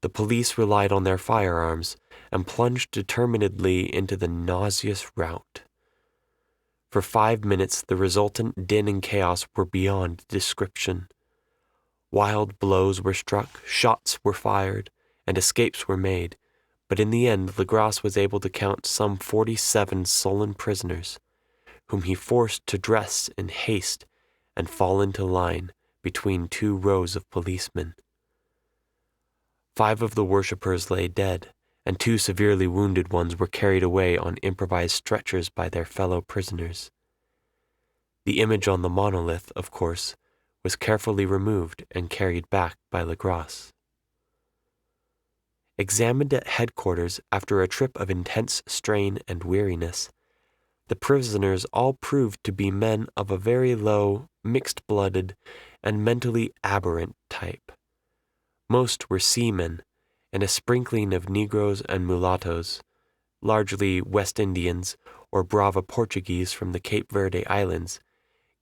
[SPEAKER 1] the police relied on their firearms and plunged determinedly into the nauseous rout. For 5 minutes the resultant din and chaos were beyond description. Wild blows were struck, shots were fired, and escapes were made, but in the end Legras was able to count some 47 sullen prisoners, whom he forced to dress in haste and fall into line between 2 rows of policemen. 5 of the worshippers lay dead, and 2 severely wounded ones were carried away on improvised stretchers by their fellow prisoners. The image on the monolith, of course, was carefully removed and carried back by Legras. Examined at headquarters after a trip of intense strain and weariness, the prisoners all proved to be men of a very low, mixed-blooded, and mentally aberrant type. Most were seamen, and a sprinkling of Negroes and mulattoes, largely West Indians or Brava Portuguese from the Cape Verde Islands,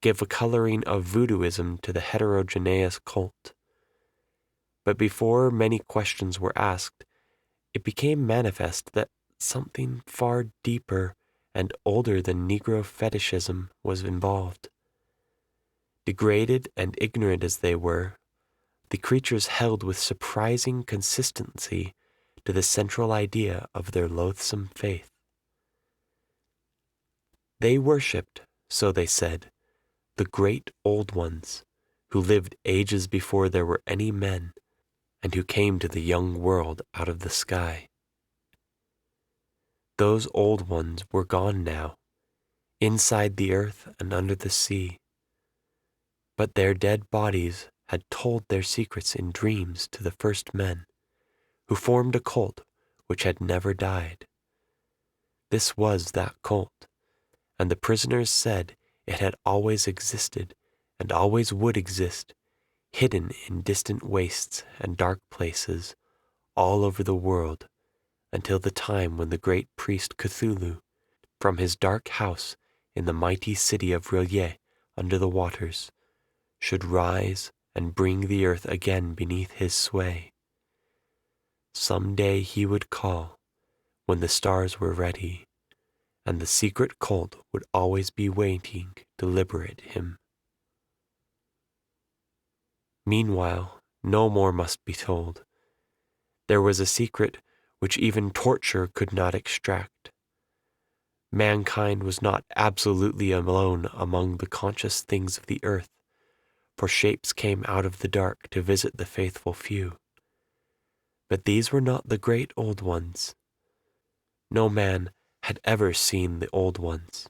[SPEAKER 1] gave a coloring of voodooism to the heterogeneous cult. But before many questions were asked, it became manifest that something far deeper and older than Negro fetishism was involved. Degraded and ignorant as they were, the creatures held with surprising consistency to the central idea of their loathsome faith. They worshipped, so they said, the great old ones, who lived ages before there were any men, and who came to the young world out of the sky. Those old ones were gone now, inside the earth and under the sea, but their dead bodies had told their secrets in dreams to the first men, who formed a cult which had never died. This was that cult, and the prisoners said it had always existed and always would exist, hidden in distant wastes and dark places all over the world, until the time when the great priest Cthulhu, from his dark house in the mighty city of Rillier under the waters, should rise and bring the earth again beneath his sway. Some day he would call, when the stars were ready, and the secret cult would always be waiting to liberate him. Meanwhile, no more must be told. There was a secret which even torture could not extract. Mankind was not absolutely alone among the conscious things of the earth, for shapes came out of the dark to visit the faithful few. But these were not the great old ones. No man had ever seen the old ones.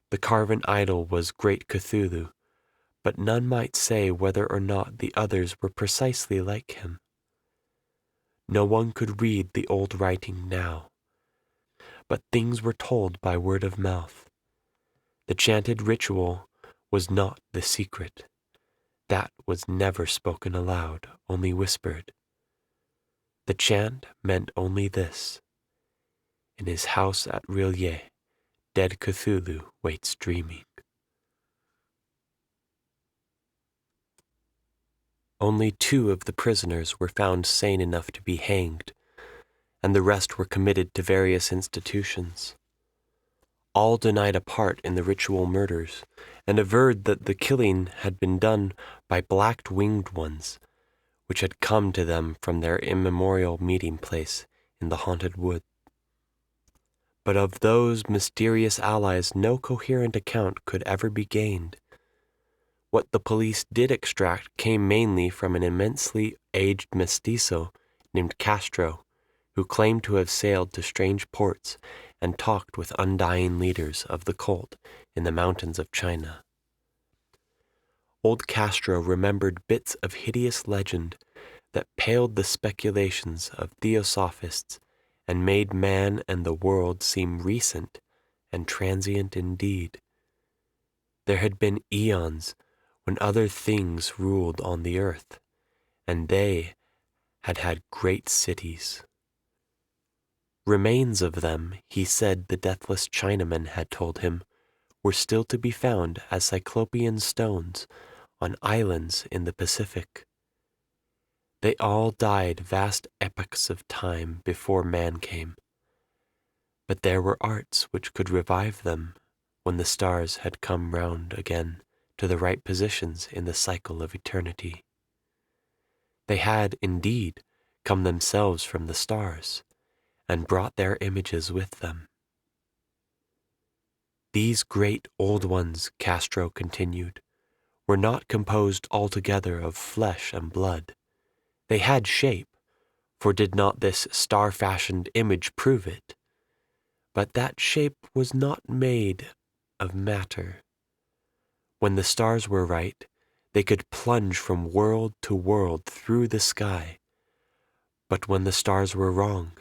[SPEAKER 1] The carven idol was great Cthulhu, but none might say whether or not the others were precisely like him. No one could read the old writing now, but things were told by word of mouth. The chanted ritual was not the secret. That was never spoken aloud, only whispered. The chant meant only this: in his house at Rillier, dead Cthulhu waits dreaming. Only 2 of the prisoners were found sane enough to be hanged, and the rest were committed to various institutions. All denied a part in the ritual murders, and averred that the killing had been done by black-winged ones, which had come to them from their immemorial meeting place in the haunted wood. But of those mysterious allies no coherent account could ever be gained. What the police did extract came mainly from an immensely aged mestizo named Castro, who claimed to have sailed to strange ports and talked with undying leaders of the cult in the mountains of China. Old Castro remembered bits of hideous legend that paled the speculations of theosophists and made man and the world seem recent and transient indeed. There had been eons when other things ruled on the earth, and they had had great cities. Remains of them, he said the deathless Chinaman had told him, were still to be found as cyclopean stones on islands in the Pacific. They all died vast epochs of time before man came, but there were arts which could revive them when the stars had come round again to the right positions in the cycle of eternity. They had, indeed, come themselves from the stars, and brought their images with them. These great old ones, Castro continued, were not composed altogether of flesh and blood. They had shape, for did not this star-fashioned image prove it? But that shape was not made of matter. When the stars were right, they could plunge from world to world through the sky. But when the stars were wrong,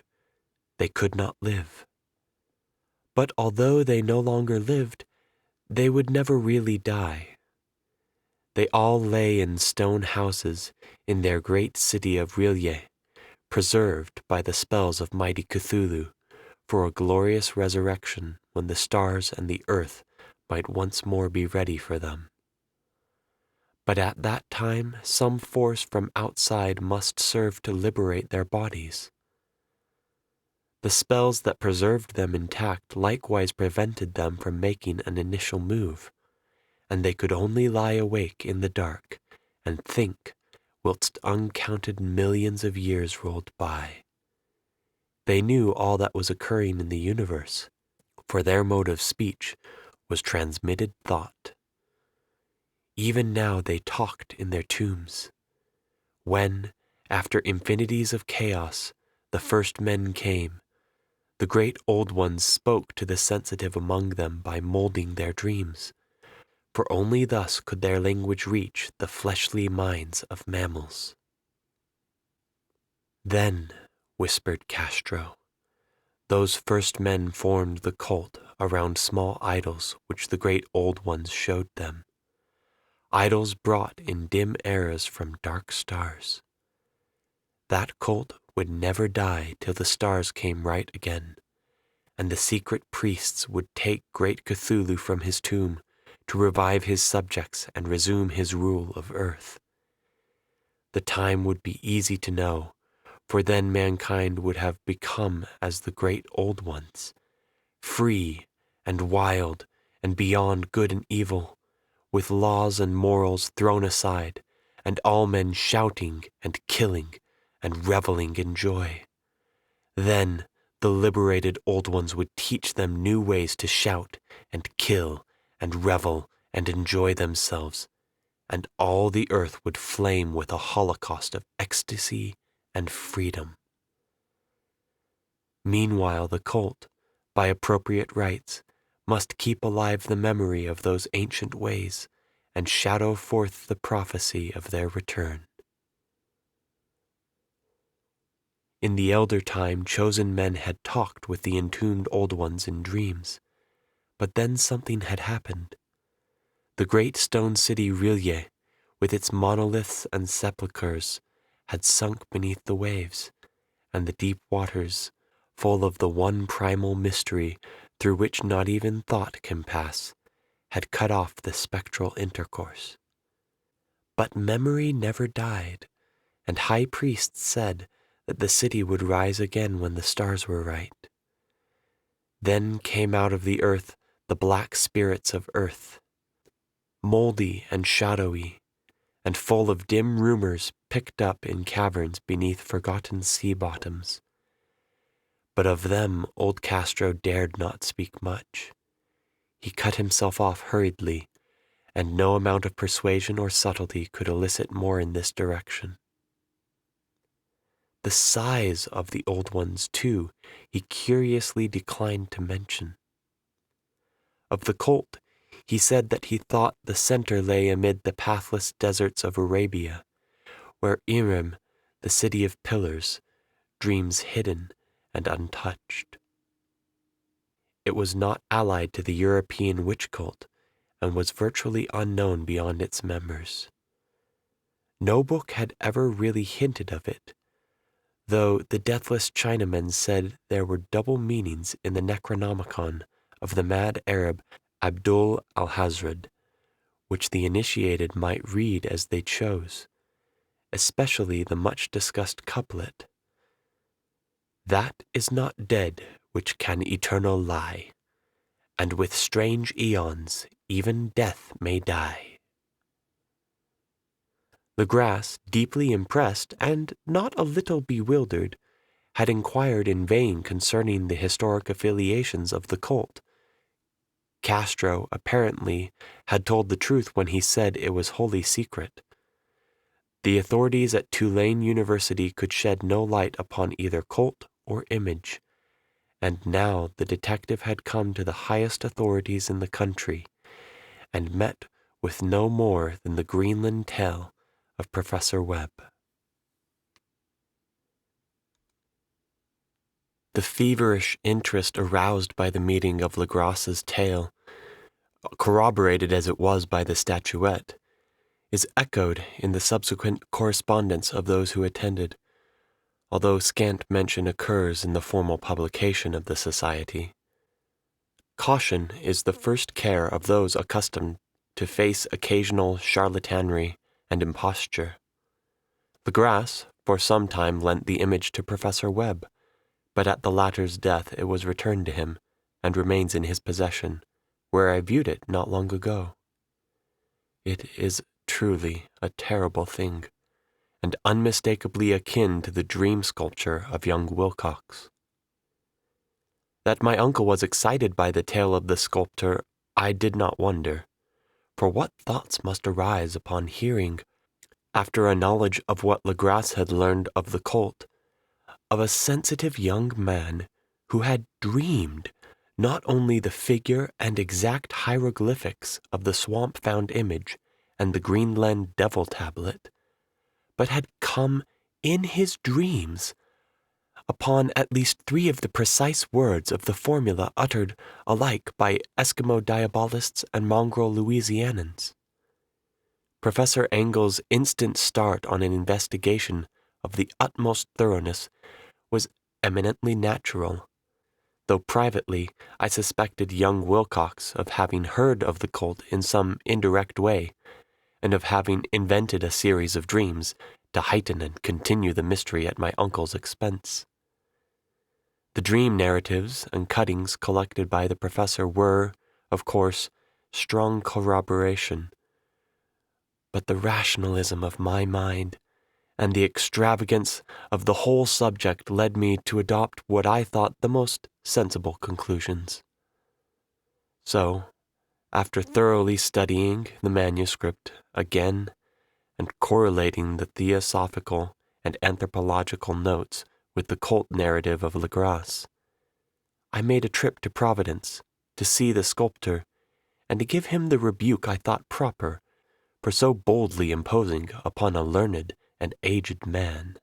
[SPEAKER 1] they could not live. But although they no longer lived, they would never really die. They all lay in stone houses in their great city of Rillier, preserved by the spells of mighty Cthulhu, for a glorious resurrection when the stars and the earth might once more be ready for them. But at that time some force from outside must serve to liberate their bodies. The spells that preserved them intact likewise prevented them from making an initial move, and they could only lie awake in the dark and think whilst uncounted millions of years rolled by. They knew all that was occurring in the universe, for their mode of speech was transmitted thought. Even now they talked in their tombs. When, after infinities of chaos, the first men came, the great old ones spoke to the sensitive among them by molding their dreams, for only thus could their language reach the fleshly minds of mammals. Then, whispered Castro, those first men formed the cult around small idols which the great old ones showed them, idols brought in dim eras from dark stars. That cult would never die till the stars came right again, and the secret priests would take great Cthulhu from his tomb to revive his subjects and resume his rule of earth. The time would be easy to know, for then mankind would have become as the great old ones, free and wild and beyond good and evil, with laws and morals thrown aside, and all men shouting and killing and reveling in joy. Then the liberated old ones would teach them new ways to shout and kill and revel and enjoy themselves, and all the earth would flame with a holocaust of ecstasy and freedom. Meanwhile, the cult, by appropriate rites, must keep alive the memory of those ancient ways and shadow forth the prophecy of their return. In the elder time, chosen men had talked with the entombed old ones in dreams, but then something had happened. The great stone city Rilye, with its monoliths and sepulchres, had sunk beneath the waves, and the deep waters, full of the one primal mystery through which not even thought can pass, had cut off the spectral intercourse. But memory never died, and high priests said that the city would rise again when the stars were right. Then came out of the earth the black spirits of earth, moldy and shadowy, and full of dim rumors picked up in caverns beneath forgotten sea bottoms. But of them old Castro dared not speak much. He cut himself off hurriedly, and no amount of persuasion or subtlety could elicit more in this direction. The size of the old ones, too, he curiously declined to mention. Of the cult, he said that he thought the center lay amid the pathless deserts of Arabia, where Irem, the city of pillars, dreams hidden and untouched. It was not allied to the European witch cult, and was virtually unknown beyond its members. No book had ever really hinted of it, though the deathless Chinaman said there were double meanings in the Necronomicon of the mad Arab Abdul al-Hazred, which the initiated might read as they chose, especially the much-discussed couplet, "That is not dead which can eternal lie, and with strange eons even death may die." Legras, deeply impressed and not a little bewildered, had inquired in vain concerning the historic affiliations of the cult. Castro, apparently, had told the truth when he said it was wholly secret. The authorities at Tulane University could shed no light upon either cult or image, and now the detective had come to the highest authorities in the country, and met with no more than the Greenland tale of Professor Webb. The feverish interest aroused by the meeting of Legras's tale, corroborated as it was by the statuette, is echoed in the subsequent correspondence of those who attended, although scant mention occurs in the formal publication of the society. Caution is the first care of those accustomed to face occasional charlatanry and imposture. Legras for some time lent the image to Professor Webb, but at the latter's death it was returned to him, and remains in his possession, where I viewed it not long ago. It is truly a terrible thing, and unmistakably akin to the dream sculpture of young Wilcox. That my uncle was excited by the tale of the sculptor, I did not wonder, for what thoughts must arise upon hearing, after a knowledge of what Legras had learned of the cult, of a sensitive young man who had dreamed not only the figure and exact hieroglyphics of the swamp-found image and the Greenland devil tablet, but had come in his dreams upon at least 3 of the precise words of the formula uttered alike by Eskimo diabolists and mongrel Louisianans. Professor Engel's instant start on an investigation of the utmost thoroughness was eminently natural, though privately I suspected young Wilcox of having heard of the cult in some indirect way, and of having invented a series of dreams to heighten and continue the mystery at my uncle's expense. The dream narratives and cuttings collected by the professor were, of course, strong corroboration, but the rationalism of my mind and the extravagance of the whole subject led me to adopt what I thought the most sensible conclusions. So, after thoroughly studying the manuscript again and correlating the theosophical and anthropological notes with the cult narrative of Legras, I made a trip to Providence to see the sculptor and to give him the rebuke I thought proper for so boldly imposing upon a learned and aged man.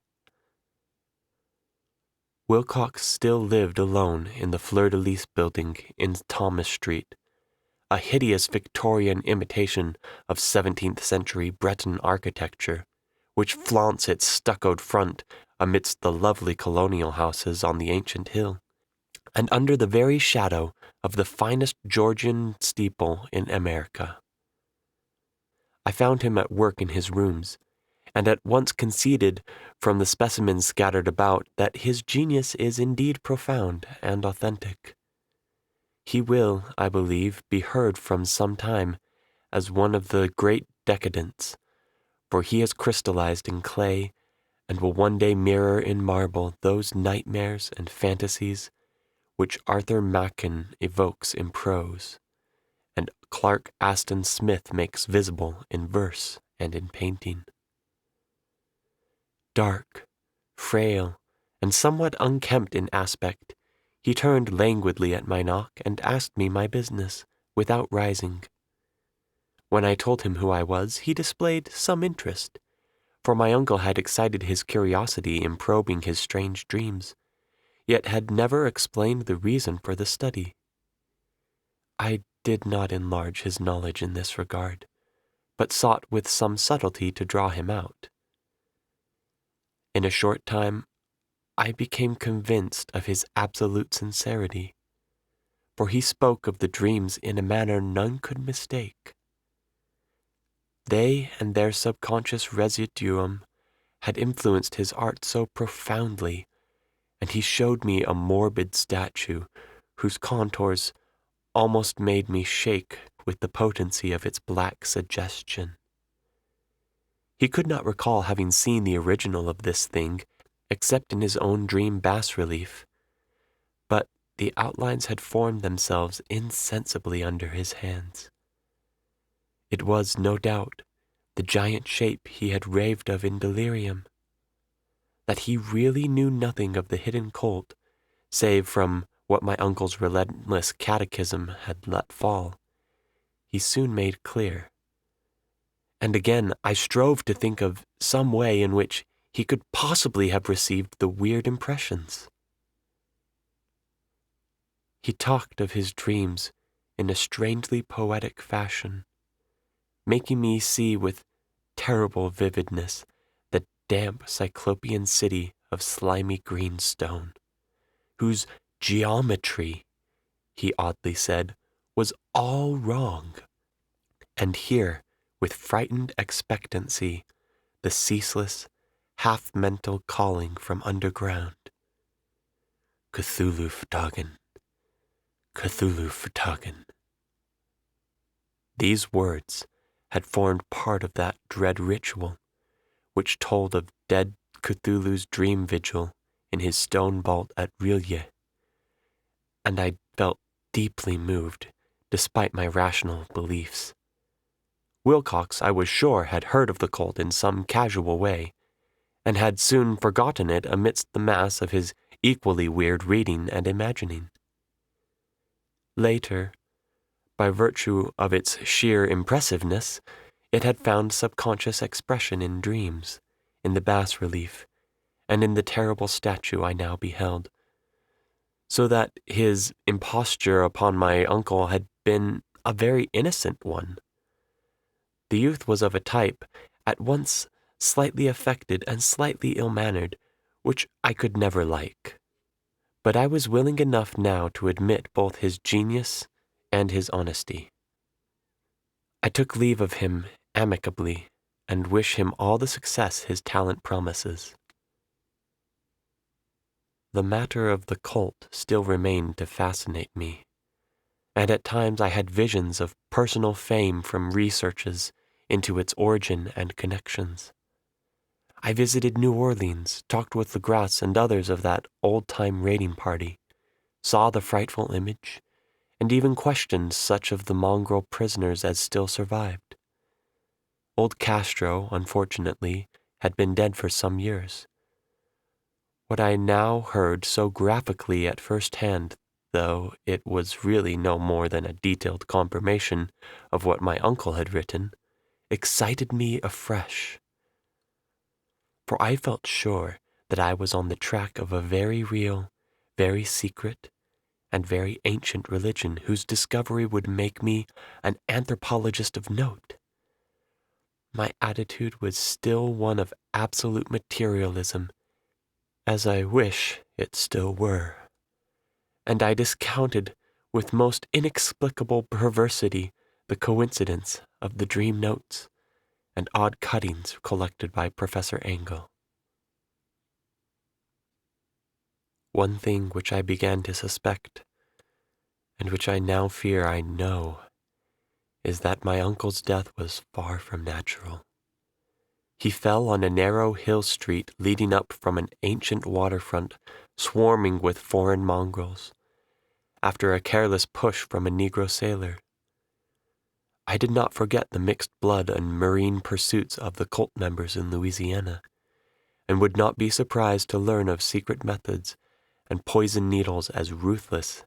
[SPEAKER 1] Wilcox still lived alone in the Fleur-de-Lis building in Thomas Street, a hideous Victorian imitation of 17th century Breton architecture, which flaunts its stuccoed front amidst the lovely colonial houses on the ancient hill, and under the very shadow of the finest Georgian steeple in America. I found him at work in his rooms, and at once conceded from the specimens scattered about that his genius is indeed profound and authentic. He will, I believe, be heard from some time as one of the great decadents, for he has crystallized in clay and will one day mirror in marble those nightmares and fantasies which Arthur Machen evokes in prose, and Clark Aston Smith makes visible in verse and in painting. Dark, frail, and somewhat unkempt in aspect, he turned languidly at my knock and asked me my business, without rising. When I told him who I was, he displayed some interest, for my uncle had excited his curiosity in probing his strange dreams, yet had never explained the reason for the study. I did not enlarge his knowledge in this regard, but sought with some subtlety to draw him out. In a short time, I became convinced of his absolute sincerity, for he spoke of the dreams in a manner none could mistake. They and their subconscious residuum had influenced his art so profoundly, and he showed me a morbid statue whose contours almost made me shake with the potency of its black suggestion. He could not recall having seen the original of this thing except in his own dream bas-relief, but the outlines had formed themselves insensibly under his hands. It was, no doubt, the giant shape he had raved of in delirium. That he really knew nothing of the hidden cult, save from what my uncle's relentless catechism had let fall, he soon made clear. And again I strove to think of some way in which he could possibly have received the weird impressions. He talked of his dreams in a strangely poetic fashion, making me see with terrible vividness the damp cyclopean city of slimy green stone, whose geometry, he oddly said, was all wrong. And here, with frightened expectancy, the ceaseless, half-mental calling from underground. Cthulhu Ftagan, Cthulhu Ftagan. These words had formed part of that dread ritual, which told of dead Cthulhu's dream vigil in his stone vault at Rilliers, and I felt deeply moved, despite my rational beliefs. Wilcox, I was sure, had heard of the cult in some casual way, and had soon forgotten it amidst the mass of his equally weird reading and imagining. Later, by virtue of its sheer impressiveness, it had found subconscious expression in dreams, in the bas-relief, and in the terrible statue I now beheld, so that his imposture upon my uncle had been a very innocent one. The youth was of a type, at once slightly affected and slightly ill-mannered, which I could never like. But I was willing enough now to admit both his genius and his honesty. I took leave of him amicably, and wish him all the success his talent promises. The matter of the cult still remained to fascinate me, and at times I had visions of personal fame from researches into its origin and connections. I visited New Orleans, talked with Legras and others of that old-time raiding party, saw the frightful image, and even questioned such of the mongrel prisoners as still survived. Old Castro, unfortunately, had been dead for some years. What I now heard so graphically at first hand, though it was really no more than a detailed confirmation of what my uncle had written, excited me afresh. For I felt sure that I was on the track of a very real, very secret, and very ancient religion whose discovery would make me an anthropologist of note. My attitude was still one of absolute materialism, as I wish it still were, and I discounted with most inexplicable perversity the coincidence of the dream notes and odd cuttings collected by Professor Engel. One thing which I began to suspect, and which I now fear I know, is that my uncle's death was far from natural. He fell on a narrow hill street leading up from an ancient waterfront swarming with foreign mongrels, after a careless push from a Negro sailor. I did not forget the mixed blood and marine pursuits of the cult members in Louisiana, and would not be surprised to learn of secret methods and poison needles as ruthless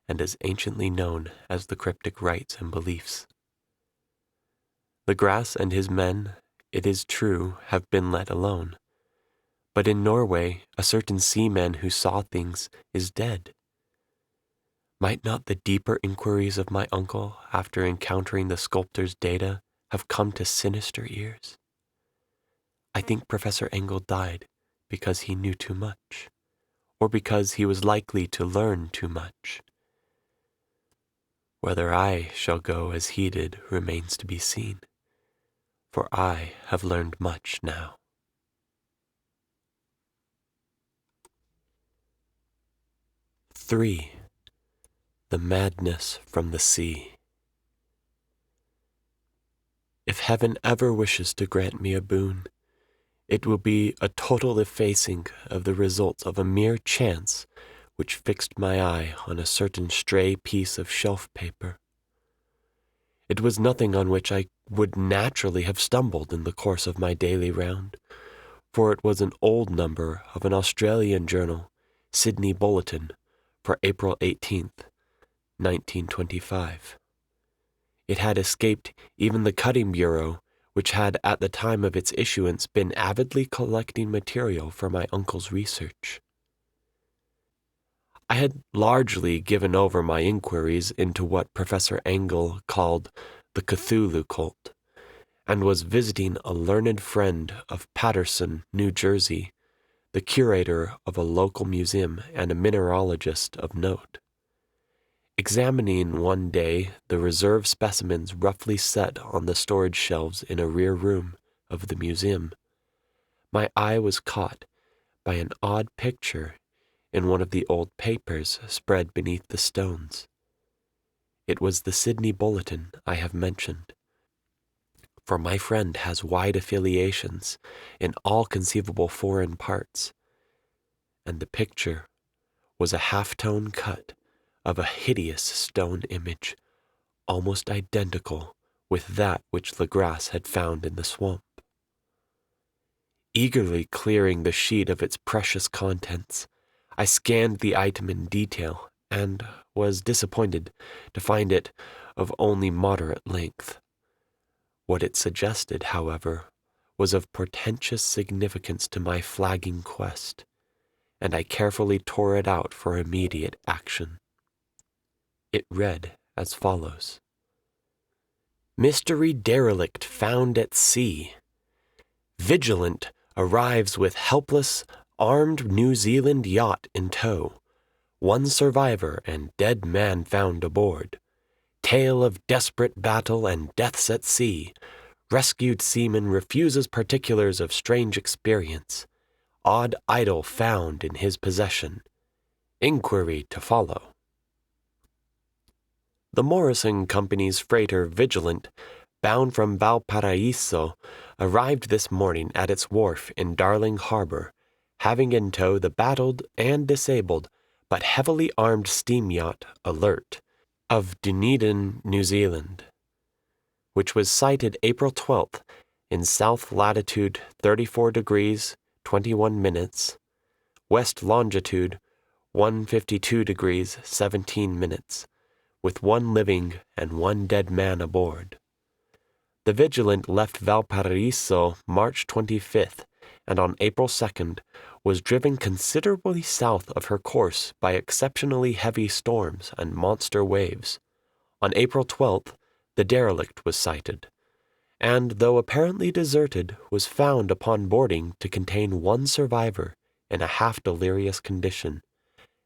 [SPEAKER 1] and as anciently known as the cryptic rites and beliefs. Legras and his men, it is true, have been let alone, but in Norway a certain seaman who saw things is dead. Might not the deeper inquiries of my uncle after encountering the sculptor's data have come to sinister ears? I think Professor Engel died because he knew too much, or because he was likely to learn too much. Whether I shall go as he did remains to be seen, for I have learned much now. Three. The madness from the sea. If heaven ever wishes to grant me a boon, it will be a total effacing of the results of a mere chance which fixed my eye on a certain stray piece of shelf paper. It was nothing on which I would naturally have stumbled in the course of my daily round, for it was an old number of an Australian journal, Sydney Bulletin, for April 18th, 1925. It had escaped even the cutting bureau, which had at the time of its issuance been avidly collecting material for my uncle's research. I had largely given over my inquiries into what Professor Engel called the Cthulhu cult, and was visiting a learned friend of Paterson, New Jersey, the curator of a local museum and a mineralogist of note. Examining one day the reserve specimens roughly set on the storage shelves in a rear room of the museum, my eye was caught by an odd picture in one of the old papers spread beneath the stones. It was the Sydney Bulletin I have mentioned, for my friend has wide affiliations in all conceivable foreign parts, and the picture was a half-tone cut of a hideous stone image, almost identical with that which Legras had found in the swamp. Eagerly clearing the sheet of its precious contents, I scanned the item in detail and was disappointed to find it of only moderate length. What it suggested, however, was of portentous significance to my flagging quest, and I carefully tore it out for immediate action. It read as follows: Mystery derelict found at sea. Vigilant arrives with helpless, armed New Zealand yacht in tow. One survivor and dead man found aboard. Tale of desperate battle and deaths at sea. Rescued seaman refuses particulars of strange experience. Odd idol found in his possession. Inquiry to follow. The Morrison Company's freighter Vigilant bound from Valparaiso, arrived this morning at its wharf in Darling Harbor, having in tow the battled and disabled but heavily armed steam yacht Alert of Dunedin, New Zealand, which was sighted April 12th in south latitude 34 degrees 21 minutes, west longitude 152 degrees 17 minutes, with 1 living and 1 dead man aboard. The Vigilant left Valparaiso March 25th, and on April 2nd was driven considerably south of her course by exceptionally heavy storms and monster waves. On April 12th, the derelict was sighted, and, though apparently deserted, was found upon boarding to contain 1 survivor in a half-delirious condition,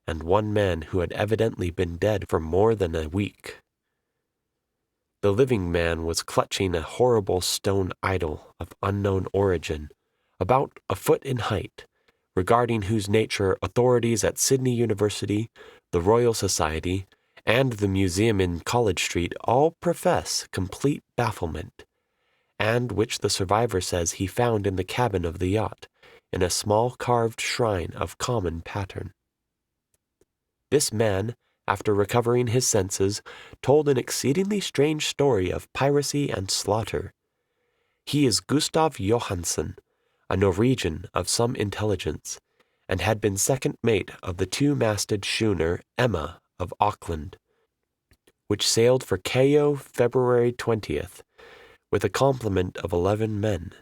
[SPEAKER 1] and 1 man who had evidently been dead for more than a week. The living man was clutching a horrible stone idol of unknown origin, about a foot in height, regarding whose nature authorities at Sydney University, the Royal Society, and the museum in College Street all profess complete bafflement, and which the survivor says he found in the cabin of the yacht, in a small carved shrine of common pattern. This man, after recovering his senses, told an exceedingly strange story of piracy and slaughter. He is Gustav Johansen, a Norwegian of some intelligence, and had been second mate of the 2-masted schooner Emma of Auckland, which sailed for Callao February 20th, with a complement of 11 men.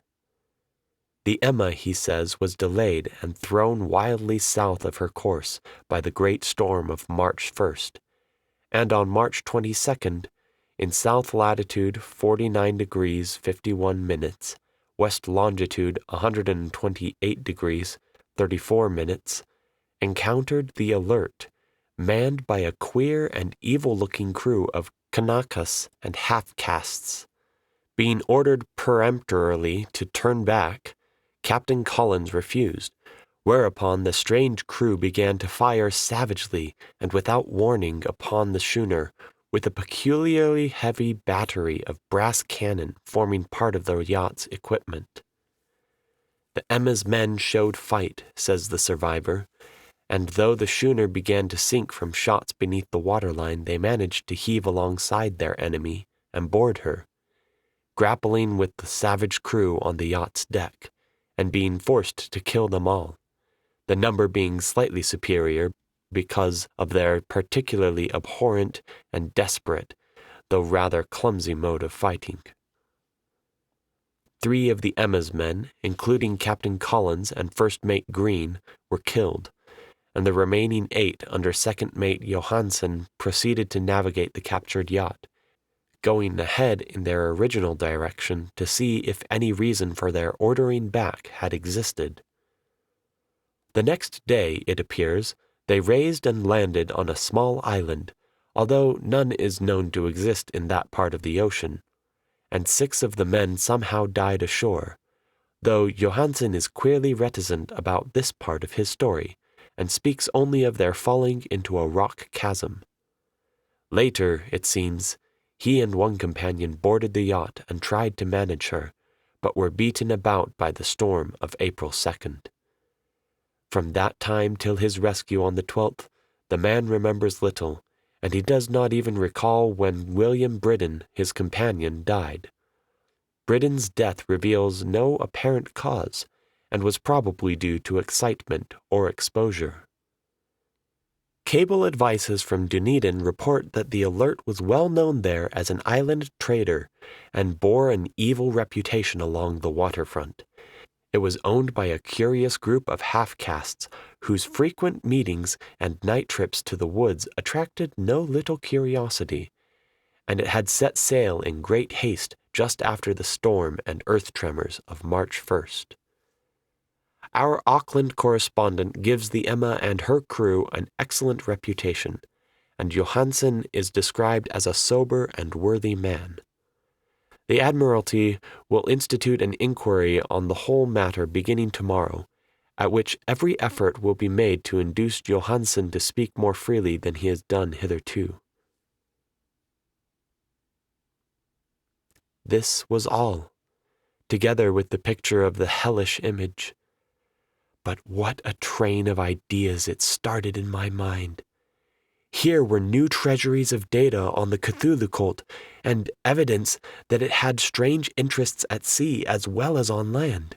[SPEAKER 1] The Emma, he says, was delayed and thrown wildly south of her course by the great storm of March 1st, and on March 22nd, in south latitude 49 degrees 51 minutes, west longitude 128 degrees 34 minutes, encountered the Alert, manned by a queer and evil-looking crew of Kanakas and half-castes. Being ordered peremptorily to turn back, Captain Collins refused, whereupon the strange crew began to fire savagely and without warning upon the schooner with a peculiarly heavy battery of brass cannon forming part of the yacht's equipment. The Emma's men showed fight, says the survivor, and though the schooner began to sink from shots beneath the waterline, they managed to heave alongside their enemy and board her, grappling with the savage crew on the yacht's deck, and being forced to kill them all, the number being slightly superior because of their particularly abhorrent and desperate, though rather clumsy mode of fighting. 3 of the Emma's men, including Captain Collins and First Mate Green, were killed, and the remaining 8 under Second Mate Johansen proceeded to navigate the captured yacht, going ahead in their original direction to see if any reason for their ordering back had existed. The next day, it appears, they raised and landed on a small island, although none is known to exist in that part of the ocean, and 6 of the men somehow died ashore, though Johansen is queerly reticent about this part of his story, and speaks only of their falling into a rock chasm. Later, it seems, he and 1 companion boarded the yacht and tried to manage her, but were beaten about by the storm of April 2nd. From that time till his rescue on the 12th, the man remembers little, and he does not even recall when William Bridden, his companion, died. Bridden's death reveals no apparent cause, and was probably due to excitement or exposure. Cable advices from Dunedin report that the Alert was well known there as an island trader and bore an evil reputation along the waterfront. It was owned by a curious group of half-castes whose frequent meetings and night trips to the woods attracted no little curiosity, and it had set sail in great haste just after the storm and earth tremors of March 1st. Our Auckland correspondent gives the Emma and her crew an excellent reputation, and Johansen is described as a sober and worthy man. The Admiralty will institute an inquiry on the whole matter beginning tomorrow, at which every effort will be made to induce Johansen to speak more freely than he has done hitherto. This was all, together with the picture of the hellish image. But what a train of ideas it started in my mind. Here were new treasuries of data on the Cthulhu cult, and evidence that it had strange interests at sea as well as on land.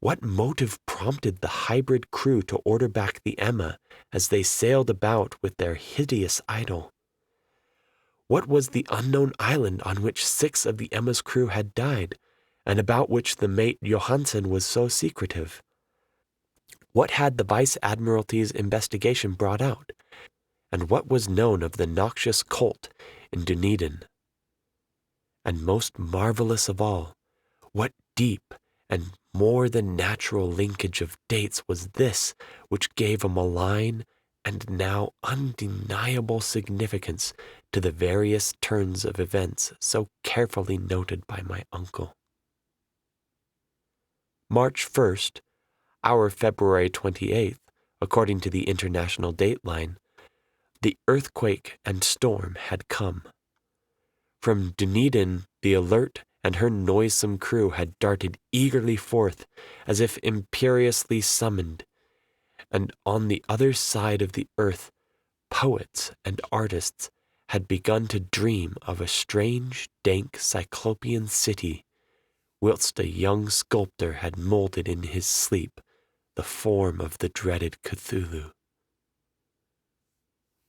[SPEAKER 1] What motive prompted the hybrid crew to order back the Emma as they sailed about with their hideous idol? What was the unknown island on which 6 of the Emma's crew had died, and about which the mate Johansen was so secretive? What had the Vice Admiralty's investigation brought out, and what was known of the noxious cult in Dunedin? And most marvelous of all, what deep and more than natural linkage of dates was this which gave a malign and now undeniable significance to the various turns of events so carefully noted by my uncle. March 1st, our February 28th, according to the international dateline, the earthquake and storm had come. From Dunedin, the Alert and her noisome crew had darted eagerly forth as if imperiously summoned, and on the other side of the earth, poets and artists had begun to dream of a strange, dank, cyclopean city, whilst a young sculptor had molded in his sleep the form of the dreaded Cthulhu.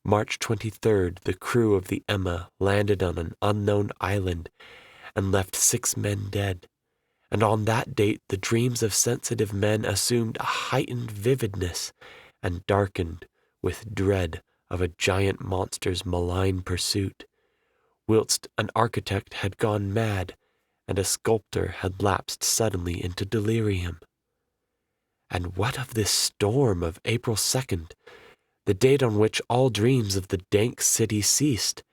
[SPEAKER 1] March 23rd, the crew of the Emma landed on an unknown island and left 6 men dead, and on that date the dreams of sensitive men assumed a heightened vividness and darkened with dread of a giant monster's malign pursuit, whilst an architect had gone mad and a sculptor had lapsed suddenly into delirium. And what of this storm of April 2nd, the date on which all dreams of the dank city ceased,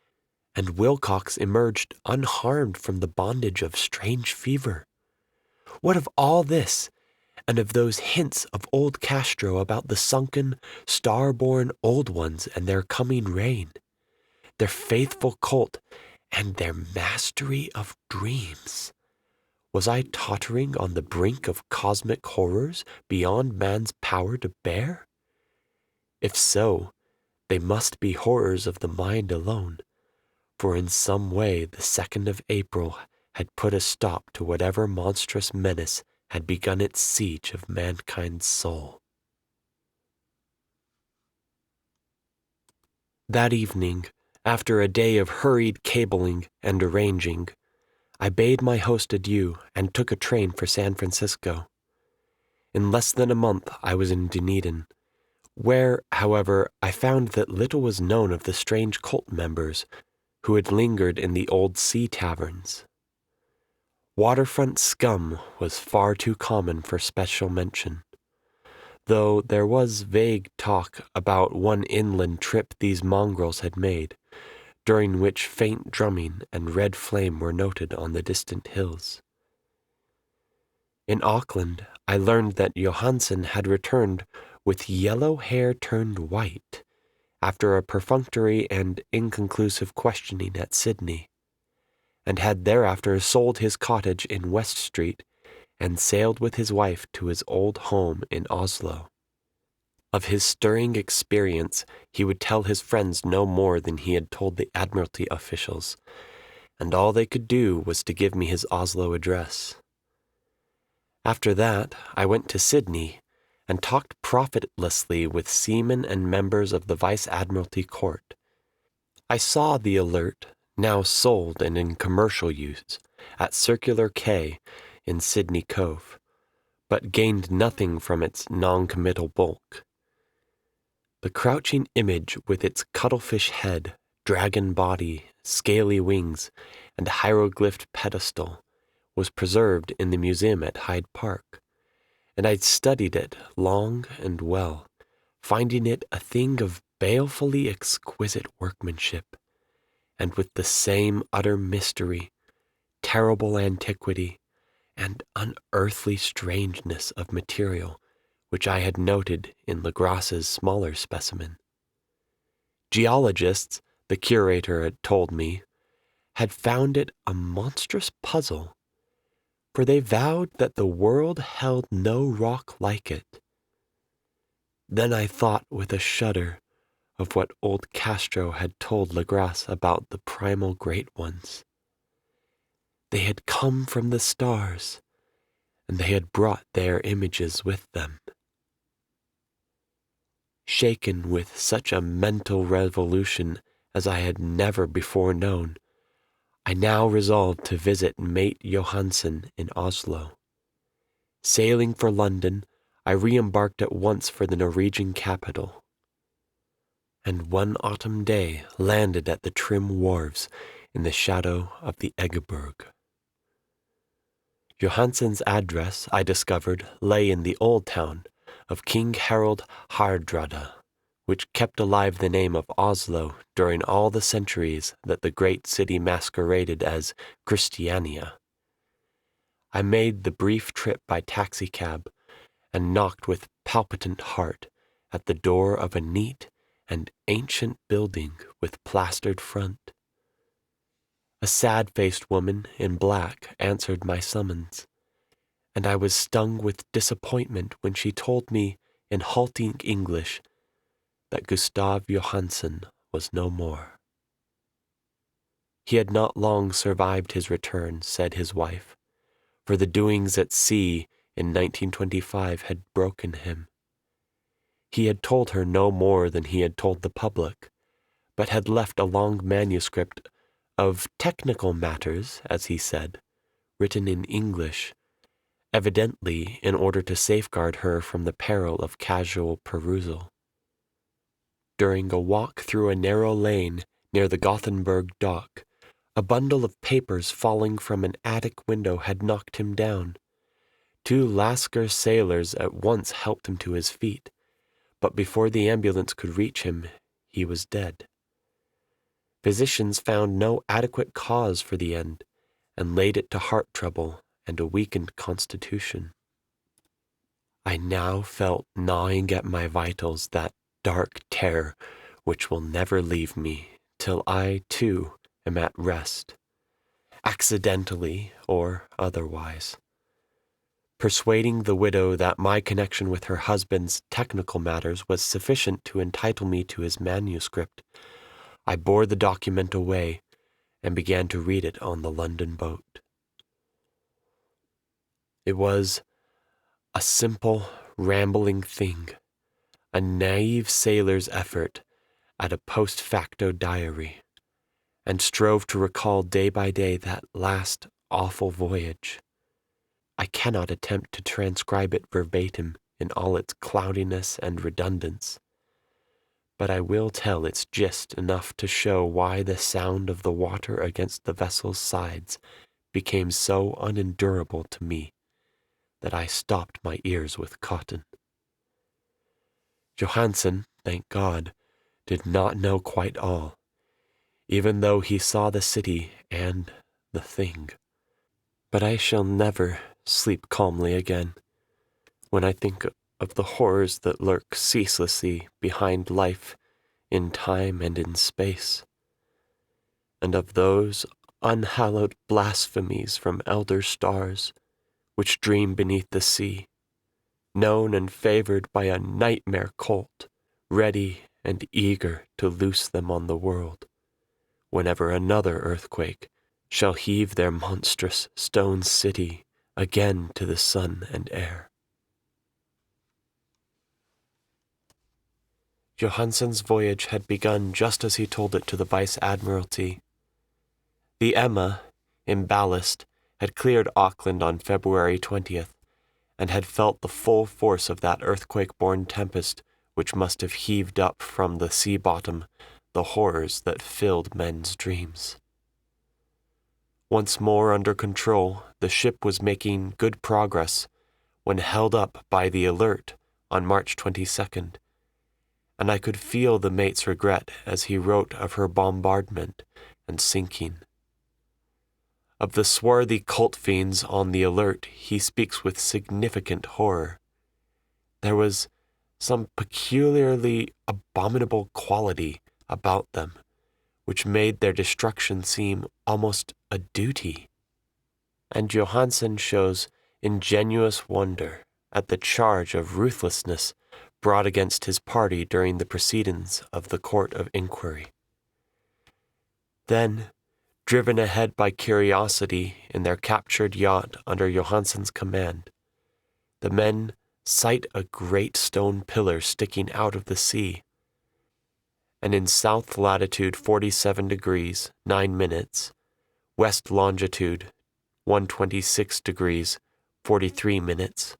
[SPEAKER 1] and Wilcox emerged unharmed from the bondage of strange fever? What of all this, and of those hints of old Castro about the sunken, star-born old ones and their coming reign, their faithful cult, and their mastery of dreams? Was I tottering on the brink of cosmic horrors beyond man's power to bear? If so, they must be horrors of the mind alone, for in some way the 2nd of April had put a stop to whatever monstrous menace had begun its siege of mankind's soul. That evening, after a day of hurried cabling and arranging, I bade my host adieu and took a train for San Francisco. In less than a month I was in Dunedin, where, however, I found that little was known of the strange cult members who had lingered in the old sea taverns. Waterfront scum was far too common for special mention, though there was vague talk about one inland trip these mongrels had made, during which faint drumming and red flame were noted on the distant hills. In Auckland, I learned that Johansen had returned with yellow hair turned white after a perfunctory and inconclusive questioning at Sydney, and had thereafter sold his cottage in West Street and sailed with his wife to his old home in Oslo. Of his stirring experience he would tell his friends no more than he had told the Admiralty officials, and all they could do was to give me his Oslo address. After that, I went to Sydney and talked profitlessly with seamen and members of the Vice Admiralty Court. I saw the Alert, now sold and in commercial use, at Circular Quay in Sydney Cove, but gained nothing from its non-committal bulk. The crouching image with its cuttlefish head, dragon body, scaly wings, and hieroglyphed pedestal was preserved in the museum at Hyde Park, and I'd studied it long and well, finding it a thing of balefully exquisite workmanship, and with the same utter mystery, terrible antiquity, and unearthly strangeness of material which I had noted in Legrasse's smaller specimen. Geologists, the curator had told me, had found it a monstrous puzzle, for they vowed that the world held no rock like it. Then I thought with a shudder of what old Castro had told Legras about the primal great ones. They had come from the stars, and they had brought their images with them. Shaken with such a mental revolution as I had never before known, I now resolved to visit Mate Johansen in Oslo. Sailing for London, I re-embarked at once for the Norwegian capital, and one autumn day landed at the trim wharves in the shadow of the Egeberg. Johansen's address, I discovered, lay in the old town of King Harald Hardrada, which kept alive the name of Oslo during all the centuries that the great city masqueraded as Christiania. I made the brief trip by taxicab and knocked with palpitant heart at the door of a neat and ancient building with plastered front. A sad-faced woman in black answered my summons, and I was stung with disappointment when she told me in halting English that Gustav Johansen was no more. He had not long survived his return, said his wife, for the doings at sea in 1925 had broken him. He had told her no more than he had told the public, but had left a long manuscript of technical matters, as he said, written in English, evidently in order to safeguard her from the peril of casual perusal. During a walk through a narrow lane near the Gothenburg dock, a bundle of papers falling from an attic window had knocked him down. Two Lascar sailors at once helped him to his feet, but before the ambulance could reach him, he was dead. Physicians found no adequate cause for the end, and laid it to heart trouble and a weakened constitution. I now felt gnawing at my vitals that dark terror which will never leave me till I, too, am at rest, accidentally or otherwise. Persuading the widow that my connection with her husband's technical matters was sufficient to entitle me to his manuscript, I bore the document away and began to read it on the London boat. It was a simple, rambling thing, a naive sailor's effort at a post facto diary, and strove to recall day by day that last awful voyage. I cannot attempt to transcribe it verbatim in all its cloudiness and redundance, but I will tell its gist enough to show why the sound of the water against the vessel's sides became so unendurable to me that I stopped my ears with cotton. Johansen, thank God, did not know quite all, even though he saw the city and the thing. But I shall never sleep calmly again when I think of the horrors that lurk ceaselessly behind life in time and in space, and of those unhallowed blasphemies from elder stars which dream beneath the sea, known and favored by a nightmare cult, ready and eager to loose them on the world, whenever another earthquake shall heave their monstrous stone city again to the sun and air. Johansen's voyage had begun just as he told it to the Vice-Admiralty. The Emma, in ballast, had cleared Auckland on February 20th, and had felt the full force of that earthquake-born tempest which must have heaved up from the sea bottom the horrors that filled men's dreams. Once more under control, the ship was making good progress when held up by the Alert on March 22nd, and I could feel the mate's regret as he wrote of her bombardment and sinking. Of the swarthy cult fiends on the Alert he speaks with significant horror. There was some peculiarly abominable quality about them which made their destruction seem almost a duty. And Johansen shows ingenuous wonder at the charge of ruthlessness brought against his party during the proceedings of the court of inquiry. Then, driven ahead by curiosity in their captured yacht under Johansen's command, the men sight a great stone pillar sticking out of the sea, and in south latitude 47 degrees 9 minutes, west longitude 126 degrees 43 minutes,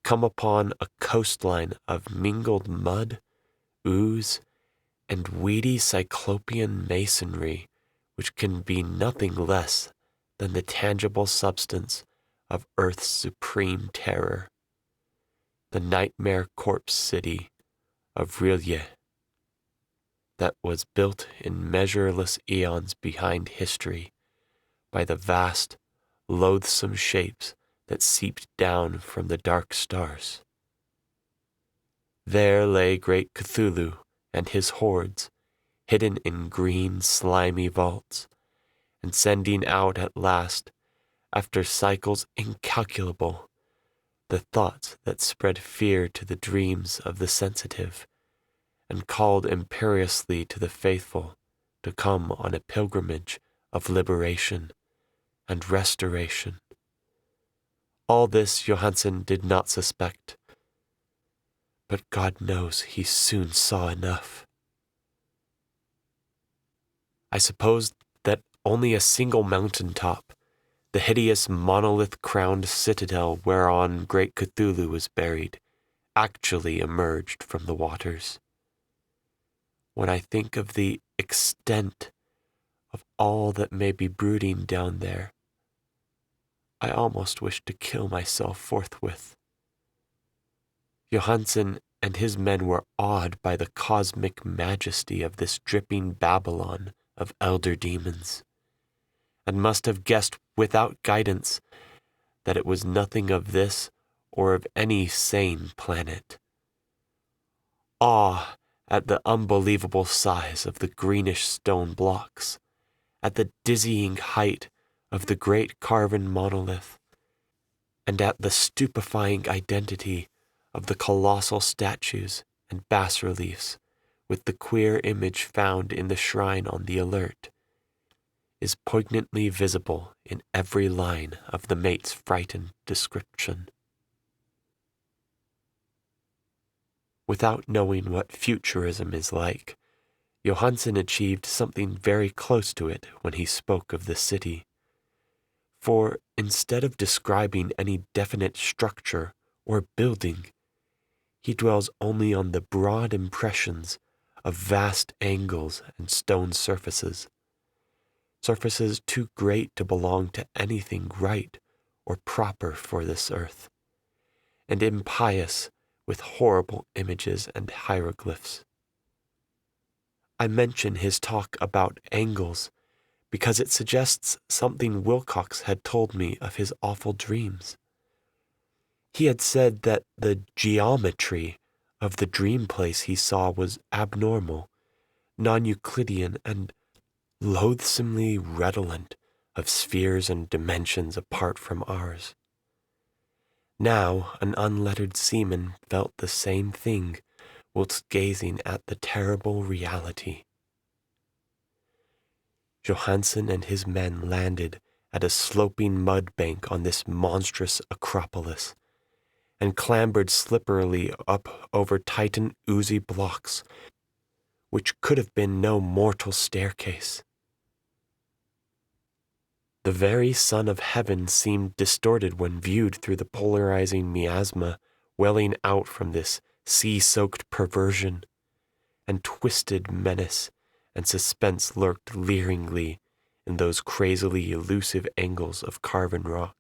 [SPEAKER 1] come upon a coastline of mingled mud, ooze, and weedy cyclopean masonry, which can be nothing less than the tangible substance of Earth's supreme terror, the nightmare corpse city of R'lyeh, that was built in measureless eons behind history by the vast, loathsome shapes that seeped down from the dark stars. There lay great Cthulhu and his hordes, hidden in green, slimy vaults, and sending out at last, after cycles incalculable, the thoughts that spread fear to the dreams of the sensitive, and called imperiously to the faithful to come on a pilgrimage of liberation and restoration. All this Johansen did not suspect, but God knows he soon saw enough. I suppose that only a single mountain top, the hideous monolith-crowned citadel whereon great Cthulhu was buried, actually emerged from the waters. When I think of the extent of all that may be brooding down there, I almost wish to kill myself forthwith. Johansen and his men were awed by the cosmic majesty of this dripping Babylon of elder demons, and must have guessed without guidance that it was nothing of this or of any sane planet. Awe at the unbelievable size of the greenish stone blocks, at the dizzying height of the great carven monolith, and at the stupefying identity of the colossal statues and bas-reliefs with the queer image found in the shrine on the Alert, is poignantly visible in every line of the mate's frightened description. Without knowing what futurism is like, Johansen achieved something very close to it when he spoke of the city. For instead of describing any definite structure or building, he dwells only on the broad impressions of vast angles and stone surfaces too great to belong to anything right or proper for this earth, and impious with horrible images and hieroglyphs. I mention his talk about angles because it suggests something Wilcox had told me of his awful dreams. He had said that the geometry of the dream place he saw was abnormal, non-Euclidean, and loathsomely redolent of spheres and dimensions apart from ours. Now an unlettered seaman felt the same thing whilst gazing at the terrible reality. Johansen and his men landed at a sloping mud bank on this monstrous acropolis, and clambered slipperily up over titan oozy blocks, which could have been no mortal staircase. The very sun of heaven seemed distorted when viewed through the polarizing miasma welling out from this sea-soaked perversion, and twisted menace and suspense lurked leeringly in those crazily elusive angles of carven rock,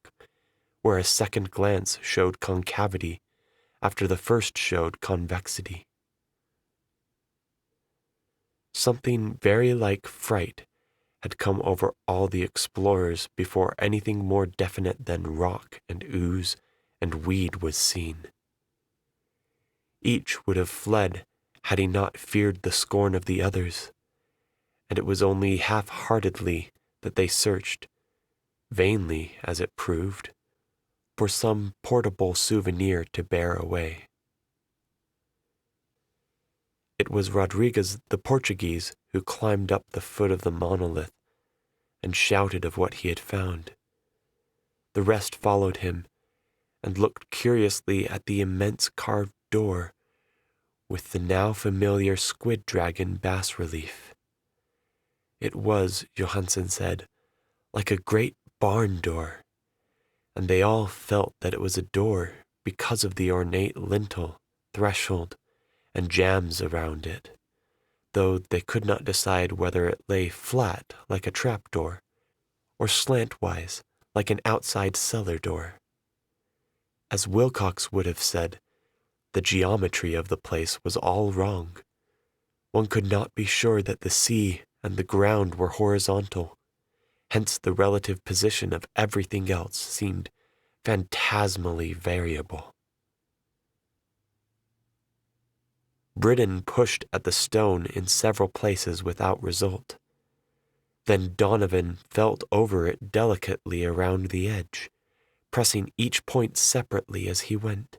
[SPEAKER 1] where a second glance showed concavity after the first showed convexity. Something very like fright had come over all the explorers before anything more definite than rock and ooze and weed was seen. Each would have fled had he not feared the scorn of the others, and it was only half-heartedly that they searched, vainly as it proved, for some portable souvenir to bear away. It was Rodriguez the Portuguese who climbed up the foot of the monolith and shouted of what he had found. The rest followed him and looked curiously at the immense carved door with the now familiar squid dragon bas-relief. It was, Johansen said, like a great barn door, and they all felt that it was a door because of the ornate lintel, threshold, and jambs around it, though they could not decide whether it lay flat like a trapdoor, or slantwise like an outside cellar door. As Wilcox would have said, the geometry of the place was all wrong. One could not be sure that the sea and the ground were horizontal, hence the relative position of everything else seemed phantasmally variable. Britton pushed at the stone in several places without result. Then Donovan felt over it delicately around the edge, pressing each point separately as he went.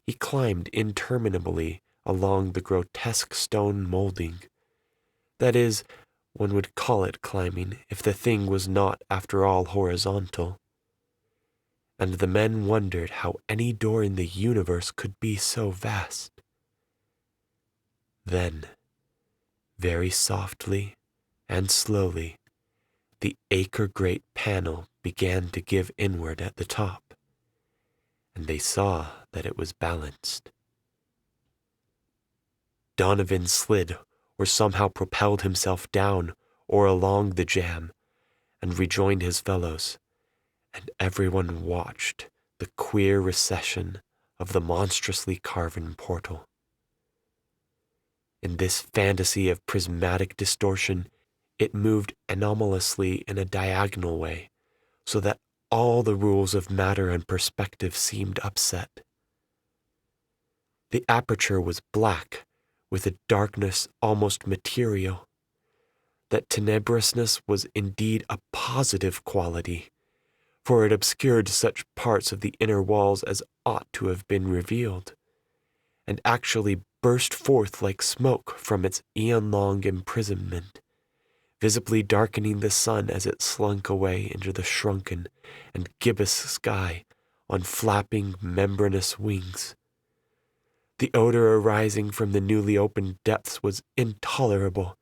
[SPEAKER 1] He climbed interminably along the grotesque stone molding. That is, one would call it climbing if the thing was not after all horizontal. And the men wondered how any door in the universe could be so vast. Then, very softly and slowly, the acre-great panel began to give inward at the top, and they saw that it was balanced. Donovan slid or somehow propelled himself down or along the jamb and rejoined his fellows, and everyone watched the queer recession of the monstrously carven portal. In this fantasy of prismatic distortion, it moved anomalously in a diagonal way, so that all the rules of matter and perspective seemed upset. The aperture was black, with a darkness almost material. That tenebrousness was indeed a positive quality, for it obscured such parts of the inner walls as ought to have been revealed, and actually burst forth like smoke from its eon-long imprisonment, visibly darkening the sun as it slunk away into the shrunken and gibbous sky on flapping membranous wings. The odor arising from the newly opened depths was intolerable,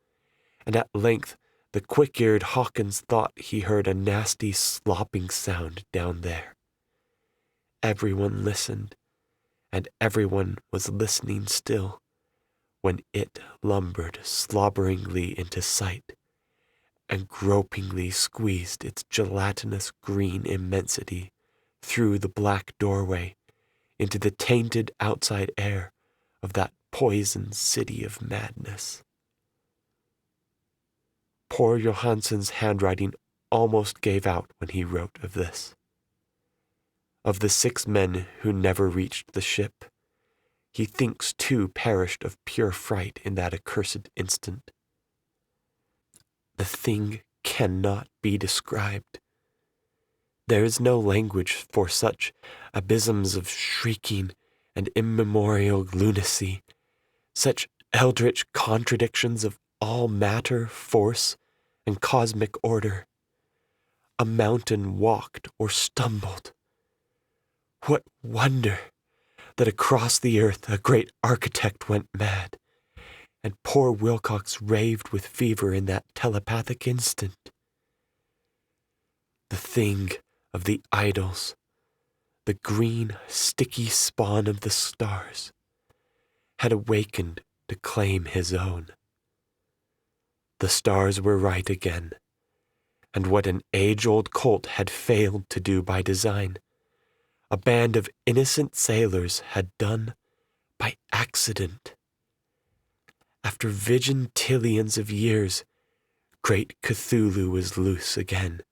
[SPEAKER 1] and at length the quick-eared Hawkins thought he heard a nasty slopping sound down there. Everyone listened, and everyone was listening still, when it lumbered slobberingly into sight, and gropingly squeezed its gelatinous green immensity through the black doorway into the tainted outside air of that poisoned city of madness. Poor Johansen's handwriting almost gave out when he wrote of this. Of the 6 men who never reached the ship, he thinks 2 perished of pure fright in that accursed instant. The thing cannot be described. There is no language for such abysms of shrieking and immemorial lunacy, such eldritch contradictions of all matter, force, and cosmic order. A mountain walked or stumbled. What wonder that across the earth a great architect went mad, and poor Wilcox raved with fever in that telepathic instant. The thing of the idols, the green, sticky spawn of the stars, had awakened to claim his own. The stars were right again, and what an age-old cult had failed to do by design, a band of innocent sailors had done by accident. After vigintillions of years, great Cthulhu was loose again,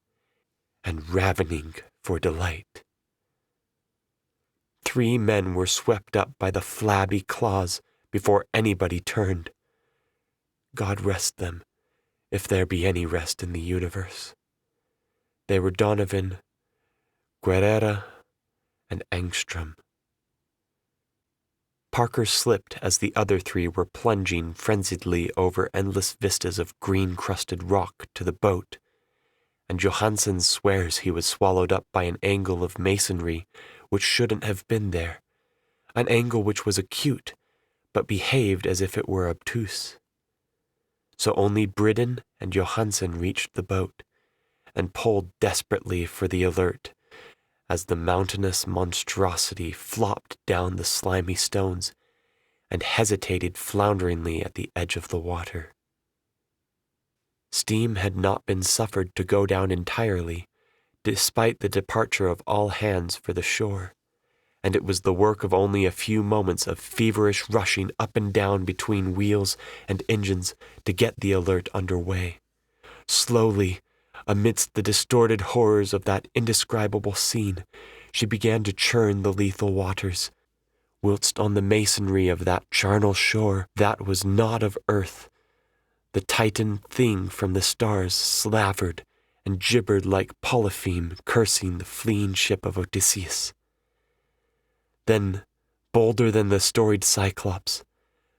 [SPEAKER 1] and ravening for delight. 3 men were swept up by the flabby claws before anybody turned. God rest them, if there be any rest in the universe. They were Donovan, Guerrera, and Angstrom. Parker slipped as the other three were plunging frenziedly over endless vistas of green-crusted rock to the boat, and Johansen swears he was swallowed up by an angle of masonry which shouldn't have been there, an angle which was acute, but behaved as if it were obtuse. So only Bridden and Johansen reached the boat, and pulled desperately for the Alert, as the mountainous monstrosity flopped down the slimy stones and hesitated flounderingly at the edge of the water. Steam had not been suffered to go down entirely, despite the departure of all hands for the shore, and it was the work of only a few moments of feverish rushing up and down between wheels and engines to get the Alert under way. Slowly, amidst the distorted horrors of that indescribable scene, she began to churn the lethal waters, whilst on the masonry of that charnel shore that was not of earth, the Titan thing from the stars slavered and gibbered like Polypheme cursing the fleeing ship of Odysseus. Then, bolder than the storied Cyclops,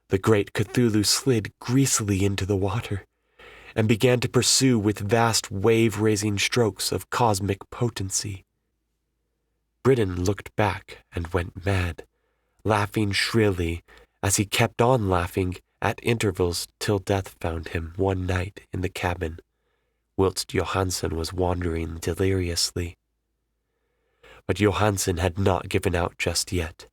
[SPEAKER 1] the great Cthulhu slid greasily into the water, and began to pursue with vast wave-raising strokes of cosmic potency. Bridden looked back and went mad, laughing shrilly as he kept on laughing at intervals till death found him one night in the cabin, whilst Johansen was wandering deliriously. But Johansen had not given out just yet.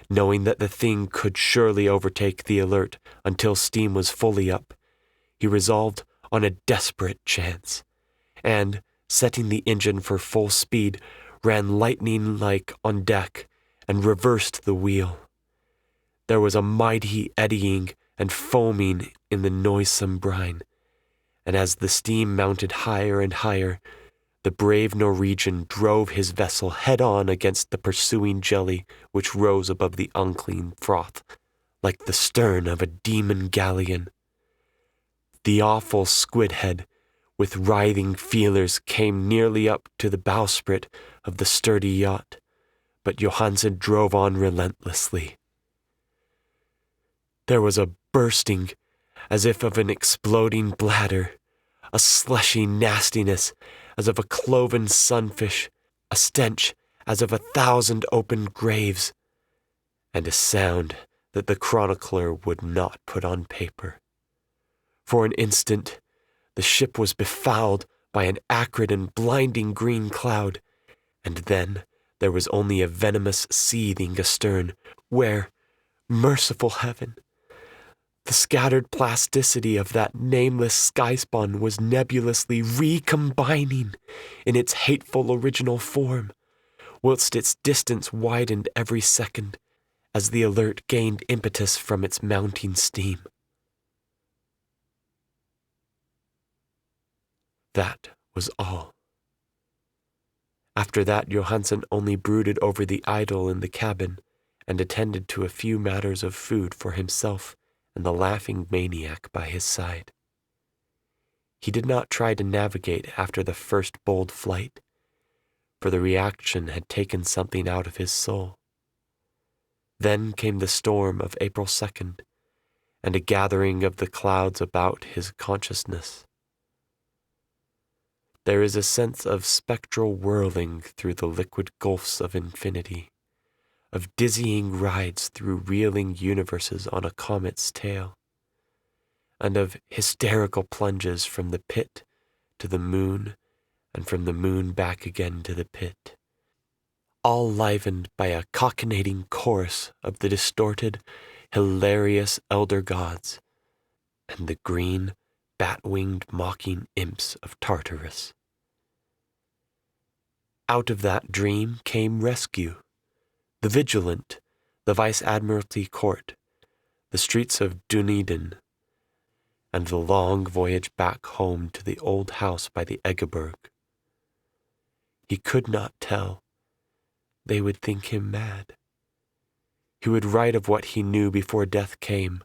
[SPEAKER 1] Knowing that the thing could surely overtake the Alert until steam was fully up, he resolved on a desperate chance, and, setting the engine for full speed, ran lightning-like on deck and reversed the wheel. There was a mighty eddying and foaming in the noisome brine, and as the steam mounted higher and higher, the brave Norwegian drove his vessel head-on against the pursuing jelly which rose above the unclean froth, like the stern of a demon galleon. The awful squid head, with writhing feelers, came nearly up to the bowsprit of the sturdy yacht, but Johansen drove on relentlessly. There was a bursting, as if of an exploding bladder, a slushy nastiness as of a cloven sunfish, a stench as of 1,000 opened graves, and a sound that the chronicler would not put on paper. For an instant, the ship was befouled by an acrid and blinding green cloud, and then there was only a venomous seething astern, where, merciful heaven, the scattered plasticity of that nameless skyspawn was nebulously recombining in its hateful original form, whilst its distance widened every second as the Alert gained impetus from its mounting steam. That was all. After that, Johansen only brooded over the idol in the cabin and attended to a few matters of food for himself and the laughing maniac by his side. He did not try to navigate after the first bold flight, for the reaction had taken something out of his soul. Then came the storm of April 2nd, and a gathering of the clouds about his consciousness. There is a sense of spectral whirling through the liquid gulfs of infinity, of dizzying rides through reeling universes on a comet's tail, and of hysterical plunges from the pit to the moon and from the moon back again to the pit, all livened by a cockinating chorus of the distorted, hilarious elder gods and the green, bat-winged mocking imps of Tartarus. Out of that dream came rescue. The Vigilant, the Vice-Admiralty Court, the streets of Dunedin, and the long voyage back home to the old house by the Eggeberg. He could not tell. They would think him mad. He would write of what he knew before death came,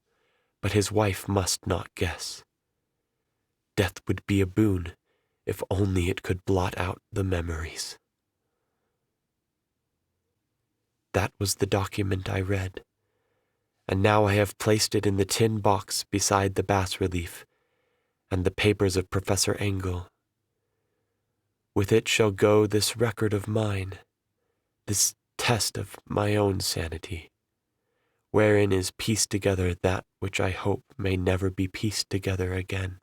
[SPEAKER 1] But his wife must not guess. Death would be a boon if only it could blot out the memories. That was the document I read, and now I have placed it in the tin box beside the bas-relief and the papers of Professor Engel. With it shall go this record of mine, this test of my own sanity, wherein is pieced together that which I hope may never be pieced together again.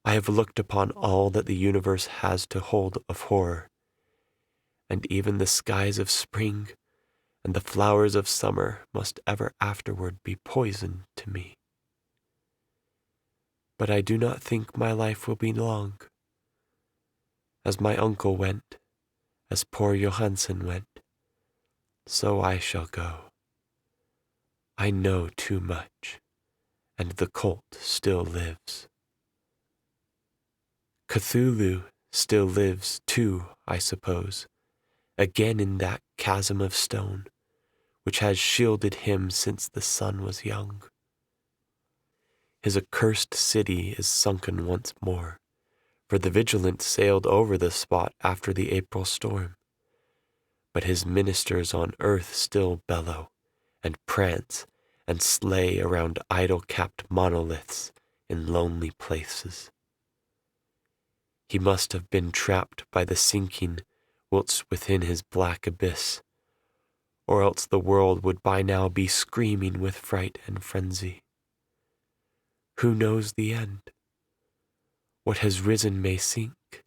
[SPEAKER 1] I have looked upon all that the universe has to hold of horror, and even the skies of spring and the flowers of summer must ever afterward be poison to me. But I do not think my life will be long. As my uncle went, as poor Johansen went, so I shall go. I know too much, and the cult still lives. Cthulhu still lives too, I suppose, again in that chasm of stone, which has shielded him since the sun was young. His accursed city is sunken once more, for the Vigilant sailed over the spot after the April storm. But his ministers on earth still bellow, and prance, and slay around idol-capped monoliths in lonely places. He must have been trapped by the sinking whilst within his black abyss, or else the world would by now be screaming with fright and frenzy. Who knows the end? What has risen may sink,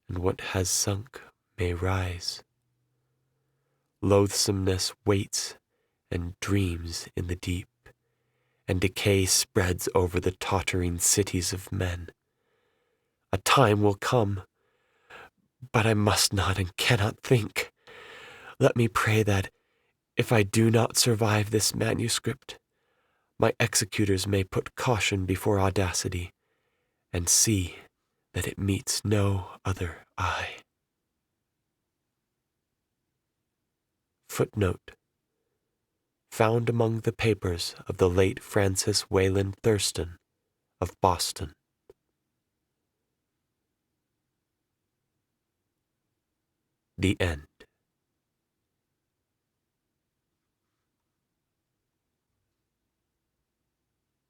[SPEAKER 1] and what has sunk may rise. Loathsomeness waits and dreams in the deep, and decay spreads over the tottering cities of men. A time will come, but I must not and cannot think. Let me pray that, if I do not survive this manuscript, my executors may put caution before audacity, and see that it meets no other eye. Footnote: found among the papers of the late Francis Wayland Thurston of Boston. The end.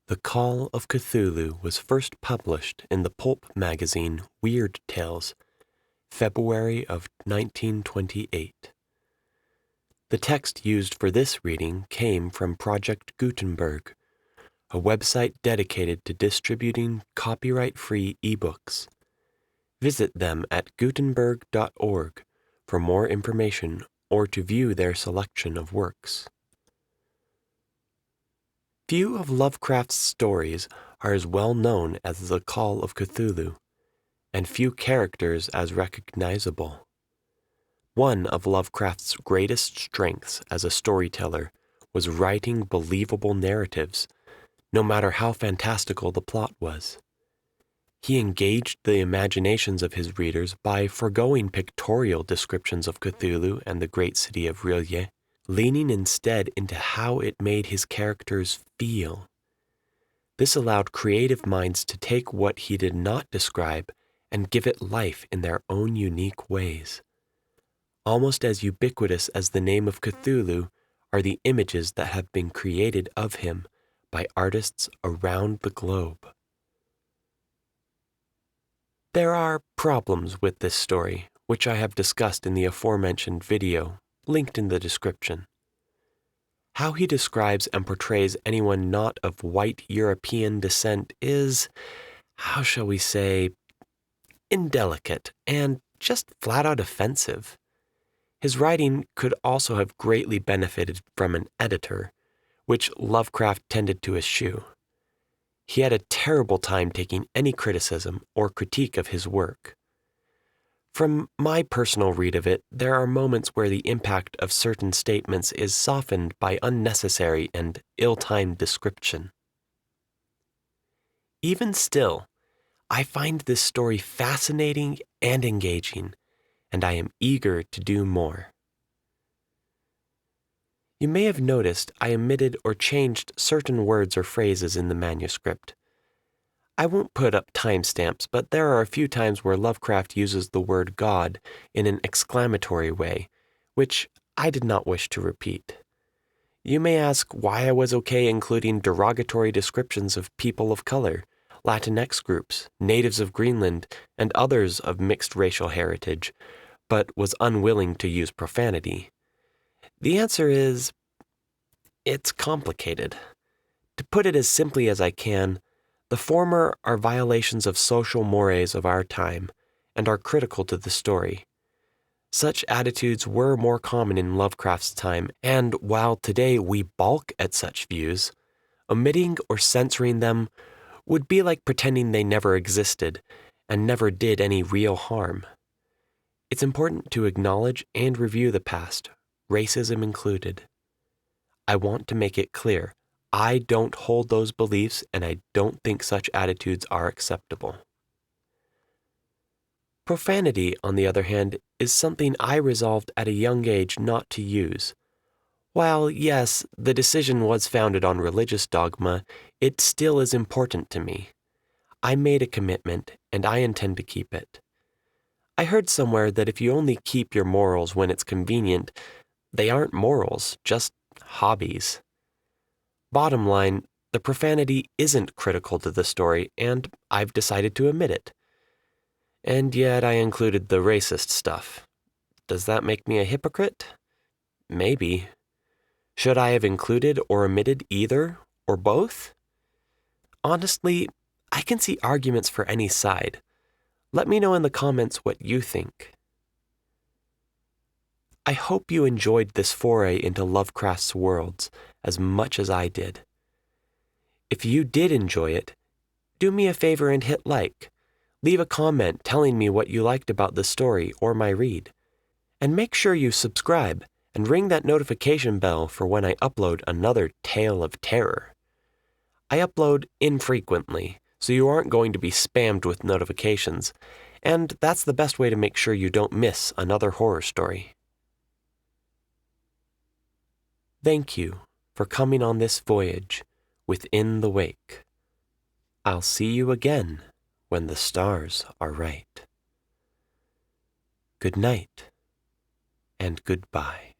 [SPEAKER 1] The Call of Cthulhu was first published in the pulp magazine Weird Tales, February of 1928. The text used for this reading came from Project Gutenberg, a website dedicated to distributing copyright-free ebooks. Visit them at gutenberg.org for more information or to view their selection of works. Few of Lovecraft's stories are as well known as The Call of Cthulhu, and few characters as recognizable. One of Lovecraft's greatest strengths as a storyteller was writing believable narratives, no matter how fantastical the plot was. He engaged the imaginations of his readers by foregoing pictorial descriptions of Cthulhu and the great city of R'lyeh, leaning instead into how it made his characters feel. This allowed creative minds to take what he did not describe and give it life in their own unique ways. Almost as ubiquitous as the name of Cthulhu are the images that have been created of him by artists around the globe. There are problems with this story, which I have discussed in the aforementioned video, linked in the description. How he describes and portrays anyone not of white European descent is, how shall we say, indelicate and just flat out offensive. His writing could also have greatly benefited from an editor, which Lovecraft tended to eschew. He had a terrible time taking any criticism or critique of his work. From my personal read of it, there are moments where the impact of certain statements is softened by unnecessary and ill-timed description. Even still, I find this story fascinating and engaging, and I am eager to do more. You may have noticed I omitted or changed certain words or phrases in the manuscript. I won't put up timestamps, but there are a few times where Lovecraft uses the word God in an exclamatory way, which I did not wish to repeat. You may ask why I was okay including derogatory descriptions of people of color, Latinx groups, natives of Greenland, and others of mixed racial heritage, but was unwilling to use profanity. The answer is, it's complicated. To put it as simply as I can, the former are violations of social mores of our time and are critical to the story. Such attitudes were more common in Lovecraft's time, and while today we balk at such views, omitting or censoring them would be like pretending they never existed and never did any real harm. It's important to acknowledge and review the past, racism included. I want to make it clear, I don't hold those beliefs and I don't think such attitudes are acceptable. Profanity, on the other hand, is something I resolved at a young age not to use. While, yes, the decision was founded on religious dogma, it still is important to me. I made a commitment, and I intend to keep it. I heard somewhere that if you only keep your morals when it's convenient, they aren't morals, just hobbies. Bottom line, the profanity isn't critical to the story, and I've decided to omit it. And yet I included the racist stuff. Does that make me a hypocrite? Maybe. Should I have included or omitted either, or both? Honestly, I can see arguments for any side. Let me know in the comments what you think. I hope you enjoyed this foray into Lovecraft's worlds as much as I did. If you did enjoy it, do me a favor and hit like. Leave a comment telling me what you liked about the story or my read. And make sure you subscribe and ring that notification bell for when I upload another tale of terror. I upload infrequently, so you aren't going to be spammed with notifications, and that's the best way to make sure you don't miss another horror story. Thank you for coming on this voyage within the wake. I'll see you again when the stars are right. Good night and goodbye.